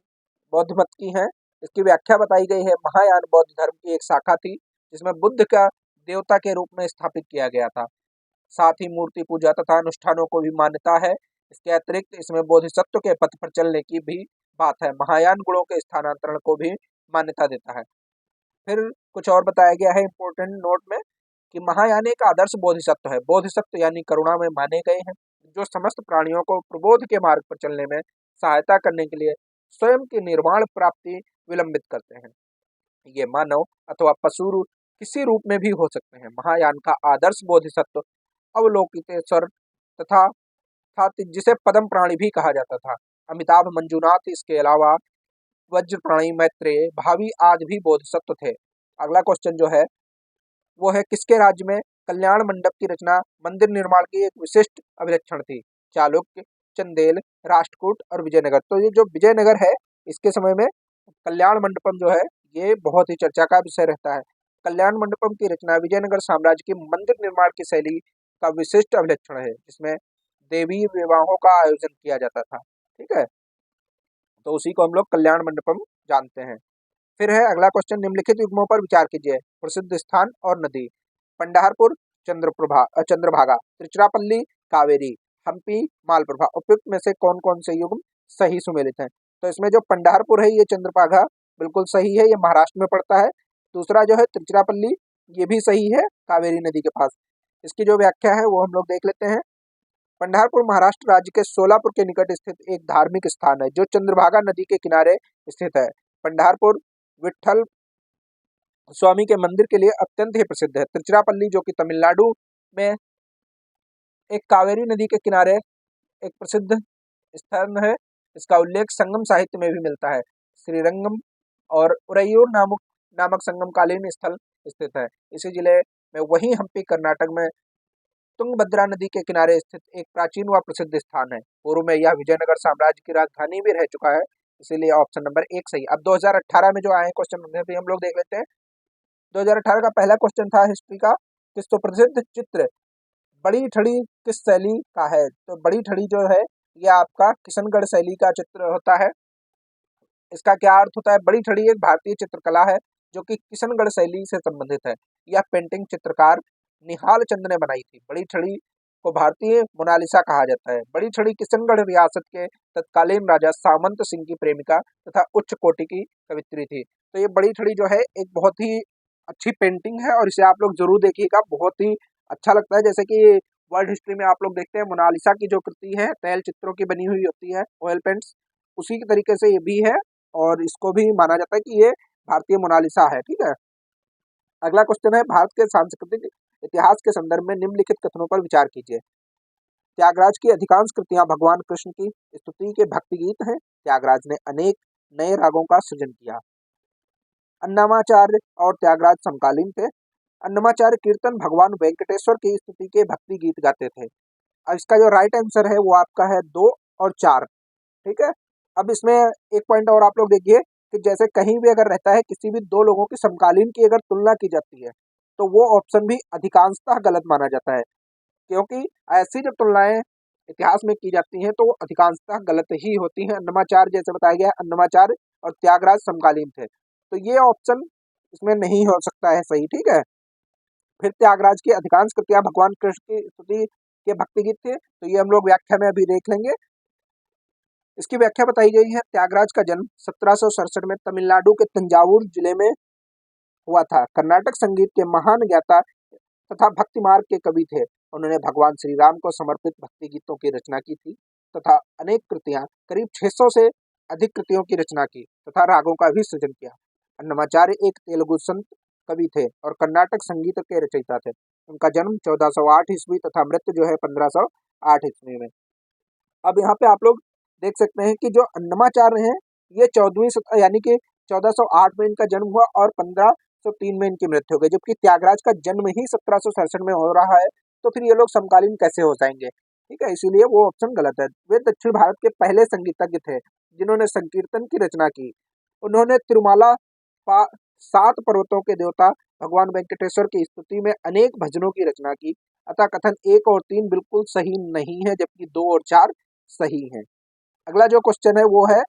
बौद्ध मत की हैं। इसकी व्याख्या बताई गई है महायान बौद्ध धर्म की एक शाखा थी जिसमें बुद्ध का देवता के रूप में स्थापित किया गया था। साथ ही मूर्ति पूजा तथा अनुष्ठानों को भी मान्यता है। इसके अतिरिक्त इसमें बोधिसत्व के पथ पर चलने की भी बात है। महायान गुणों के स्थानांतरण को भी मान्यता देता है। फिर कुछ और बताया गया है इंपॉर्टेंट नोट में कि महायान एक आदर्श बोधिसत्व है। बोधिसत्व यानी करुणा में माने गए हैं जो समस्त प्राणियों को प्रबोध के मार्ग पर चलने में सहायता करने के लिए स्वयं की निर्वाण प्राप्ति विलंबित करते हैं। ये मानव अथवा पशु किसी रूप में भी हो सकते हैं। महायान का आदर्श बोधिसत्व अवलोकितेश्वर तथा था जिसे पद्म प्राणी भी कहा जाता था। अमिताभ मंजूनाथ इसके अलावा वज्र प्राणी मैत्रेय भावी आदि भी बोधिसत्व थे। अगला क्वेश्चन जो है वो है किसके राज्य में कल्याण मंडप की रचना मंदिर निर्माण की एक विशिष्ट अभिलक्षण थी? चालुक्य, चंदेल, राष्ट्रकूट और विजयनगर। तो ये जो विजयनगर है इसके समय में कल्याण मंडपम जो है ये बहुत ही चर्चा का विषय रहता है। कल्याण मंडपम की रचना विजयनगर साम्राज्य की मंदिर निर्माण की शैली का विशिष्ट अभिलक्षण है जिसमें देवी विवाहों का आयोजन किया जाता था। ठीक है, तो उसी को हम लोग कल्याण मंडपम जानते हैं। फिर है अगला क्वेश्चन निम्नलिखित युग्मों पर विचार कीजिए। प्रसिद्ध स्थान और नदी। पंडारपुर, चंद्रभागा, तिरुचिरापल्ली, कावेरी, हम्पी, मालप्रभा। उपयुक्त में से कौन कौन से युग्म सही सुमेलित हैं? तो इसमें जो पंडारपुर है ये चंद्रभागा बिल्कुल सही है, ये महाराष्ट्र में पड़ता है। दूसरा जो है तिरुचिरापल्ली ये भी सही है कावेरी नदी के पास। इसकी जो व्याख्या है वो हम लोग देख लेते हैं। पंढरपुर महाराष्ट्र राज्य के सोलापुर के निकट स्थित एक धार्मिक स्थान है जो चंद्रभागा नदी के किनारे स्थित है। पंढरपुर विठल स्वामी के मंदिर के लिए अत्यंत ही प्रसिद्ध है। तिरुचिरापल्ली जो कि तमिलनाडु में एक कावेरी नदी के किनारे एक प्रसिद्ध स्थान है। इसका उल्लेख संगम साहित्य में भी मिलता है। श्रीरंगम और उरैयूर नामक संगमकालीन स्थल स्थित है। इसी जिले में वही हम्पी कर्नाटक में तुंगभद्रा नदी के किनारे स्थित एक प्राचीन व प्रसिद्ध स्थान है। पूर्व में यह विजयनगर साम्राज्य की राजधानी भी रह चुका है, इसीलिए ऑप्शन नंबर 1 सही। अब 2018 में जो आए क्वेश्चन उन्हें भी हम लोग देख लेते हैं। 2018 का पहला क्वेश्चन था हिस्ट्री का कि प्रसिद्ध चित्र बड़ी ठड़ी किस शैली का है? तो बड़ी ठड़ी जो है यह आपका किशनगढ़ शैली का चित्र होता है। इसका क्या अर्थ होता है? बड़ी ठड़ी एक भारतीय चित्रकला है जो कि किशनगढ़ शैली से संबंधित है। यह पेंटिंग चित्रकार निहाल चंद ने बनाई थी। बड़ी ठड़ी को भारतीय मोनालिसा कहा जाता है। बड़ी ठड़ी किशनगढ़ रियासत के तत्कालीन राजा सामंत सिंह की प्रेमिका तथा उच्च कोटि की कवित्री थी। तो ये बड़ी ठड़ी जो है एक बहुत ही अच्छी पेंटिंग है और इसे आप लोग जरूर देखिएगा, बहुत ही अच्छा लगता है। जैसे कि वर्ल्ड हिस्ट्री में आप लोग देखते हैं मोनालिसा की जो कृति है तैल चित्रों की बनी हुई होती है, ऑयल पेंट्स, उसी के तरीके से ये भी है और इसको भी माना जाता है कि ये भारतीय मोनालिसा है। ठीक है। अगला क्वेश्चन है, भारत के सांस्कृतिक इतिहास के संदर्भ में निम्नलिखित कथनों पर विचार कीजिए। त्यागराज की अधिकांश कृतियां भगवान कृष्ण की स्तुति के भक्ति गीत हैं। त्यागराज ने अनेक नए रागों का सृजन किया। अन्नमाचार्य और त्यागराज समकालीन थे। अन्नमाचार्य कीर्तन भगवान वेंकटेश्वर की स्तुति के भक्ति गीत गाते थे। अब इसका जो राइट आंसर है वो आपका है 2 और 4। ठीक है। अब इसमें एक पॉइंट और आप लोग देखिए कि जैसे कहीं भी अगर रहता है किसी भी दो लोगों की समकालीन की अगर तुलना की जाती है तो वो ऑप्शन भी अधिकांशतः गलत माना जाता है, क्योंकि ऐसी जब तुलनाएं इतिहास में की जाती हैं तो वो अधिकांशतः गलत ही होती हैं। अन्नमाचार्य जैसे बताया गया, अन्नमाचार्य और त्यागराज समकालीन थे, तो ये ऑप्शन इसमें नहीं हो सकता है सही। ठीक है। फिर त्यागराज की अधिकांश कृतियां भगवान कृष्ण की स्तुति के भक्ति गीत थे, तो ये हम लोग व्याख्या में अभी देख लेंगे। इसकी व्याख्या बताई गई है, त्यागराज का जन्म 1767 में तमिलनाडु के तंजावुर जिले में हुआ था। कर्नाटक संगीत के महान ज्ञाता तथा भक्ति मार्ग के कवि थे। उन्होंने भगवान श्री राम को समर्पित भक्ति गीतों की रचना की थी तथा अनेक कृतियां, करीब 600 से अधिक कृतियों की रचना की तथा रागों का भी सृजन किया। अन्नमाचार्य एक तेलुगु संत कवि थे और कर्नाटक संगीत के रचयिता थे। उनका जन्म 1408 ईस्वी तथा मृत्यु जो है 1508 ईस्वी में। अब यहाँ पे आप लोग देख सकते हैं कि जो अन्नमाचार्य हैं ये 14वीं यानी कि 1408 में इनका जन्म हुआ और 1503 में इनकी मृत्यु हो गई, जबकि त्यागराज का जन्म ही 1767 में हो रहा है, तो फिर ये लोग समकालीन कैसे हो जाएंगे। ठीक है, इसीलिए वो ऑप्शन गलत है। वे दक्षिण भारत के पहले संगीतज्ञ थे जिन्होंने संकीर्तन की रचना की। उन्होंने तिरुमाला 7 पर्वतों के देवता भगवान वेंकटेश्वर की स्तुति में अनेक भजनों की रचना की। अतः कथन 1 और 3 बिल्कुल सही नहीं है, जबकि 2 और 4 सही है। अगला जो क्वेश्चन है वो है,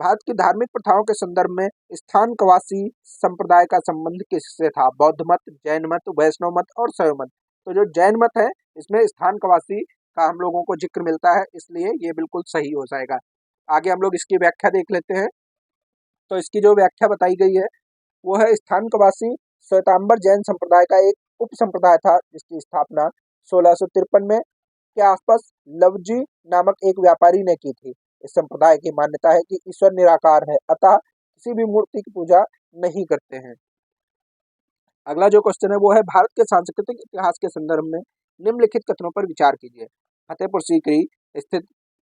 भारत की धार्मिक प्रथाओं के संदर्भ में स्थानकवासी संप्रदाय का संबंध किससे था? बौद्ध मत, जैन मत, वैष्णव मत और शैव मत। तो जो जैन मत है इसमें स्थानकवासी का हम लोगों को जिक्र मिलता है, इसलिए ये बिल्कुल सही हो जाएगा। आगे हम लोग इसकी व्याख्या देख लेते हैं। तो इसकी जो व्याख्या बताई गई है वो है, स्थानकवासी श्वेतांबर जैन संप्रदाय का एक उप संप्रदाय था जिसकी स्थापना 1653 में के आसपास लवजी नामक एक व्यापारी ने की थी। इस संप्रदाय की मान्यता है कि ईश्वर निराकार है, अतः किसी भी मूर्ति की पूजा नहीं करते हैं। अगला जो क्वेश्चन है वो है, भारत के सांस्कृतिक इतिहास के संदर्भ में निम्नलिखित कथनों पर विचार कीजिए। फतेहपुर सीकरी स्थित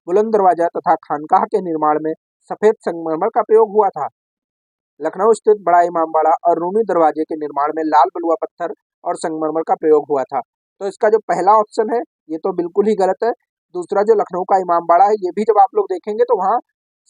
बुलंद दरवाजा तथा खानकाह के निर्माण में सफेद संगमरमर का प्रयोग हुआ था। लखनऊ स्थित बड़ा इमामबाड़ा और रूमी दरवाजे के निर्माण में लाल बलुआ पत्थर और संगमरमर का प्रयोग हुआ था। तो इसका जो पहला ऑप्शन है ये तो बिल्कुल ही गलत है। दूसरा जो लखनऊ का इमामबाड़ा है ये भी जब आप लोग देखेंगे तो वहाँ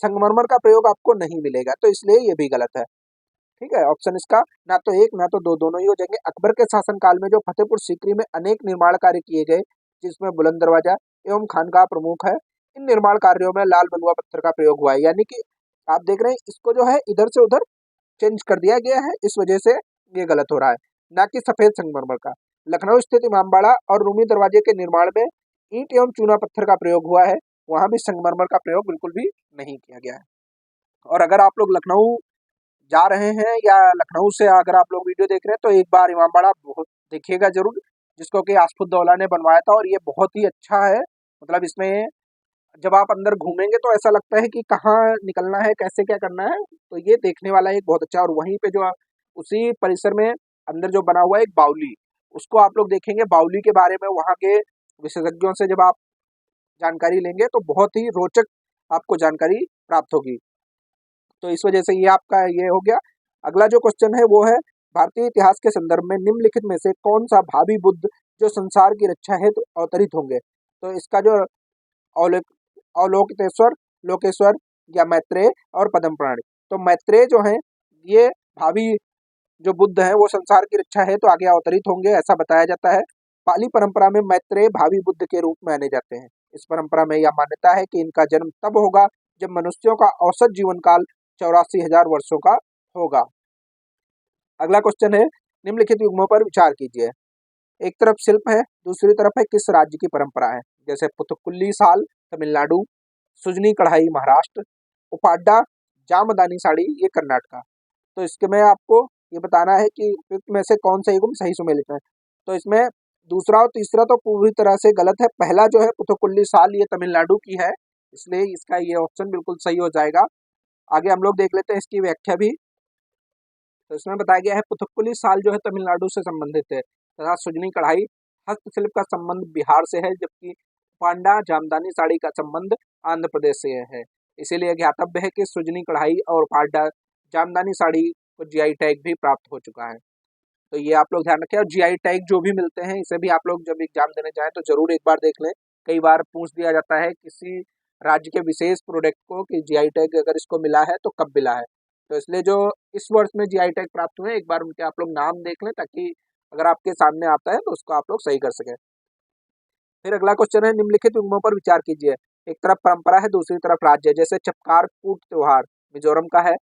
संगमरमर का प्रयोग आपको नहीं मिलेगा, तो इसलिए ये भी गलत है। ठीक है, ऑप्शन इसका ना तो 1 ना तो 2 दोनों ही हो जाएंगे। अकबर के शासनकाल में जो फतेहपुर सीकरी में अनेक निर्माण कार्य किए गए जिसमें बुलंद दरवाजा एवं खानकाह प्रमुख है, इन निर्माण कार्यों में लाल बलुआ पत्थर का प्रयोग हुआ है। यानी कि आप देख रहे हैं इसको जो है इधर से उधर चेंज कर दिया गया है, इस वजह से ये गलत हो रहा है, ना कि सफेद संगमरमर का। लखनऊ स्थित इमामबाड़ा और रूमी दरवाजे के निर्माण में ईंट एवं चूना पत्थर का प्रयोग हुआ है, वहां भी संगमरमर का प्रयोग बिल्कुल भी नहीं किया गया है। और अगर आप लोग लखनऊ जा रहे हैं या लखनऊ से अगर आप लोग वीडियो देख रहे हैं तो एक बार इमामबाड़ा बहुत देखिएगा जरूर, जिसको कि आसफुद्दौला ने बनवाया था और ये बहुत ही अच्छा है। मतलब इसमें जब आप अंदर घूमेंगे तो ऐसा लगता है कि कहाँ निकलना है, कैसे क्या करना है, तो ये देखने वाला एक बहुत अच्छा। और वहीं पे जो उसी परिसर में अंदर जो बना हुआ है एक बावली, उसको आप लोग देखेंगे। बावली के बारे में वहाँ के विशेषज्ञों से जब आप जानकारी लेंगे तो बहुत ही रोचक आपको जानकारी प्राप्त होगी। तो इस वजह से ये आपका ये हो गया। अगला जो क्वेश्चन है वो है, भारतीय इतिहास के संदर्भ में निम्नलिखित में से कौन सा भावी बुद्ध जो संसार की रक्षा हेतु अवतरित होंगे? तो इसका जो अवलोकितेश्वर, लोकेश्वर या मैत्रेय और पद्मपाणि। तो मैत्रेय जो है ये भावी जो बुद्ध है वो संसार की रक्षा है तो आगे अवतरित होंगे, ऐसा बताया जाता है। पाली परंपरा में मैत्रेय भावी बुद्ध के रूप में आने जाते हैं। इस परंपरा में यह मान्यता है कि इनका जन्म तब होगा जब मनुष्यों का औसत जीवन काल 84,000 वर्षों का होगा। अगला क्वेश्चन है, निम्नलिखित युग्मों पर विचार कीजिए। एक तरफ शिल्प है, दूसरी तरफ है किस राज्य की परंपरा है? जैसे पुथुकुल्ली साल तमिलनाडु, सुजनी कढ़ाई महाराष्ट्र, उपाड्डा जामदानी साड़ी ये कर्नाटका। तो इसके में आपको ये बताना है कि उपयुक्त में से कौन सा युग्म सही सुमेलित है। तो इसमें दूसरा और तीसरा तो पूरी तरह से गलत है। पहला जो है पुथुकुल्ली साल ये तमिलनाडु की है, इसलिए इसका ये ऑप्शन बिल्कुल सही हो जाएगा। आगे हम लोग देख लेते हैं इसकी व्याख्या भी। तो इसमें बताया गया है पुथुक्कुली साल जो है तमिलनाडु से संबंधित है तथा सुजनी कढ़ाई हस्तशिल्प का संबंध बिहार से है, जबकि पांडा जामदानी साड़ी का संबंध आंध्र प्रदेश से है। इसीलिए ज्ञातव्य है कि सुजनी कढ़ाई और पांडा जामदानी साड़ी को जीआई टैग भी प्राप्त हो चुका है। तो ये आप लोग ध्यान रखें। और जीआई टैग जो भी मिलते हैं इसे भी आप लोग जब एग्जाम देने जाएं तो जरूर एक बार देख लें। कई बार पूछ दिया जाता है किसी राज्य के विशेष प्रोडक्ट को कि जीआई टैग अगर इसको मिला है तो कब मिला है। तो इसलिए जो इस वर्ष में जीआई टैग प्राप्त हुए एक बार उनके आप लोग नाम देख लें, ताकि अगर आपके सामने आता है तो उसको आप लोग सही कर सकें। फिर अगला क्वेश्चन है, निम्नलिखित युग्मों पर विचार कीजिए। एक तरफ परंपरा है, दूसरी तरफ राज्य है। जैसे चपकार कूट त्योहार मिजोरम का है,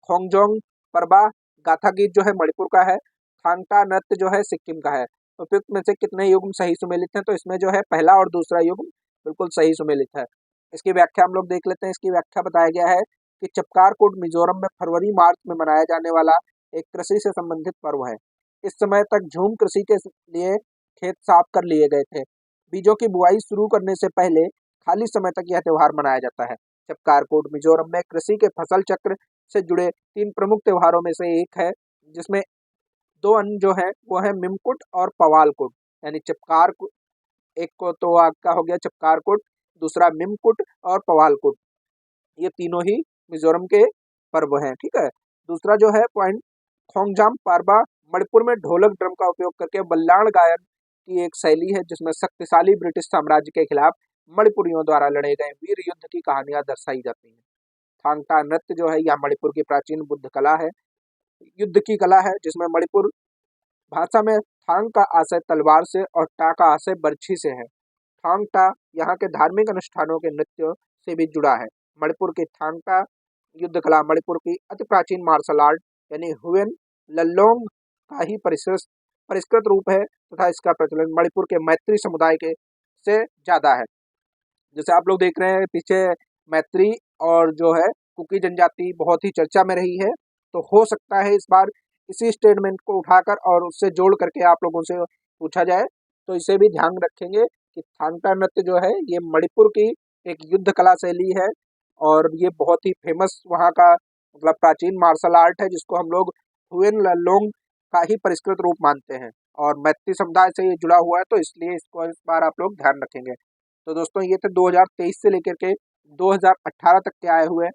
खोंगजोंग परबा गाथा गीत जो है मणिपुर का है, थांगटा नृत्य जो है सिक्किम का है। उपयुक्त में से कितने युग्म सही सुमेलित हैं? तो इसमें जो है पहला और दूसरा युग्म बिल्कुल सही सुमेलित है। इसकी व्याख्या हम लोग देख लेते हैं। इसकी व्याख्या बताया गया है कि चपकार कूट मिजोरम में फरवरी मार्च में मनाया जाने वाला एक कृषि से संबंधित पर्व है। इस समय तक झूम कृषि के लिए खेत साफ कर लिए गए थे। बीजों की बुआई शुरू करने से पहले खाली समय तक यह त्योहार मनाया जाता है। चपकार कूट मिजोरम में कृषि के फसल चक्र से जुड़े 3 प्रमुख त्योहारों में से एक है, जिसमें 2 अन्य जो है वो है मिमकुट और पवालकुट। यानी चपकार एक को तो आपका हो गया चपकार कुट, दूसरा मिमकुट और पवालकुट, ये तीनों ही मिजोरम के पर्व हैं। ठीक है। दूसरा जो है पॉइंट, खोंगजाम पारबा मणिपुर में ढोलक ड्रम का उपयोग करके बल्लाण गायन की एक शैली है, जिसमें शक्तिशाली ब्रिटिश साम्राज्य के खिलाफ मणिपुरियों द्वारा लड़े गए वीर युद्ध की कहानियां दर्शाई जाती हैं। थांगटा नृत्य जो है यह मणिपुर की प्राचीन बुद्ध कला है, युद्ध की कला है, जिसमें मणिपुर भाषा में थांग का आशय तलवार से और टा का आशय बर्छी से है। थांग टा यहाँ के धार्मिक अनुष्ठानों के नृत्य से भी जुड़ा है। मणिपुर की थांग टा युद्ध कला मणिपुर की अति प्राचीन मार्शल आर्ट यानी हुएन लल्लोंग का ही परिष्कृत रूप है तथा इसका प्रचलन मणिपुर के मैत्री समुदाय के से ज्यादा है। जैसे आप लोग देख रहे हैं पीछे मैत्री और जो है कुकी जनजाति बहुत ही चर्चा में रही है, तो हो सकता है इस बार इसी स्टेटमेंट को उठाकर और उससे जोड़ करके आप लोगों से पूछा जाए। तो इसे भी ध्यान रखेंगे कि थांगटा नृत्य जो है ये मणिपुर की एक युद्ध कला शैली है और ये बहुत ही फेमस वहाँ का मतलब प्राचीन मार्शल आर्ट है, जिसको हम लोग हुएन ललोंग का ही परिष्कृत रूप मानते हैं और मैत्री समुदाय से ये जुड़ा हुआ है, तो इसलिए इसको इस बार आप लोग ध्यान रखेंगे। तो दोस्तों ये थे 2023 से लेकर के 2018 तक के आए हुए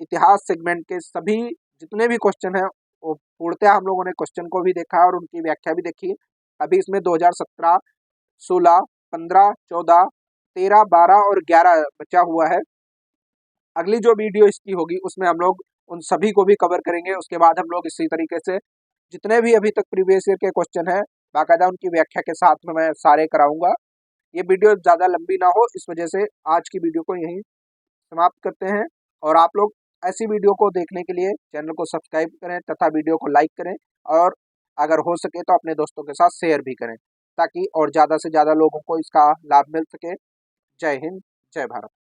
इतिहास सेगमेंट के सभी जितने भी क्वेश्चन हैं वो पूर्णतः हम लोगों ने क्वेश्चन को भी देखा और उनकी व्याख्या भी देखी। अभी इसमें 2017, 16, 15, 14, 13, 12 और 11 बचा हुआ है। अगली जो वीडियो इसकी होगी उसमें हम लोग उन सभी को भी कवर करेंगे। उसके बाद हम लोग इसी तरीके से जितने भी अभी तक प्रीवियस ईयर के क्वेश्चन हैं बाकायदा उनकी व्याख्या के साथ में मैं सारे कराऊंगा। ये वीडियो ज़्यादा लंबी ना हो, इस वजह से आज की वीडियो को यहीं समाप्त करते हैं। और आप लोग ऐसी वीडियो को देखने के लिए चैनल को सब्सक्राइब करें तथा वीडियो को लाइक करें और अगर हो सके तो अपने दोस्तों के साथ शेयर भी करें, ताकि और ज़्यादा से ज़्यादा लोगों को इसका लाभ मिल सके। जय हिंद, जय भारत।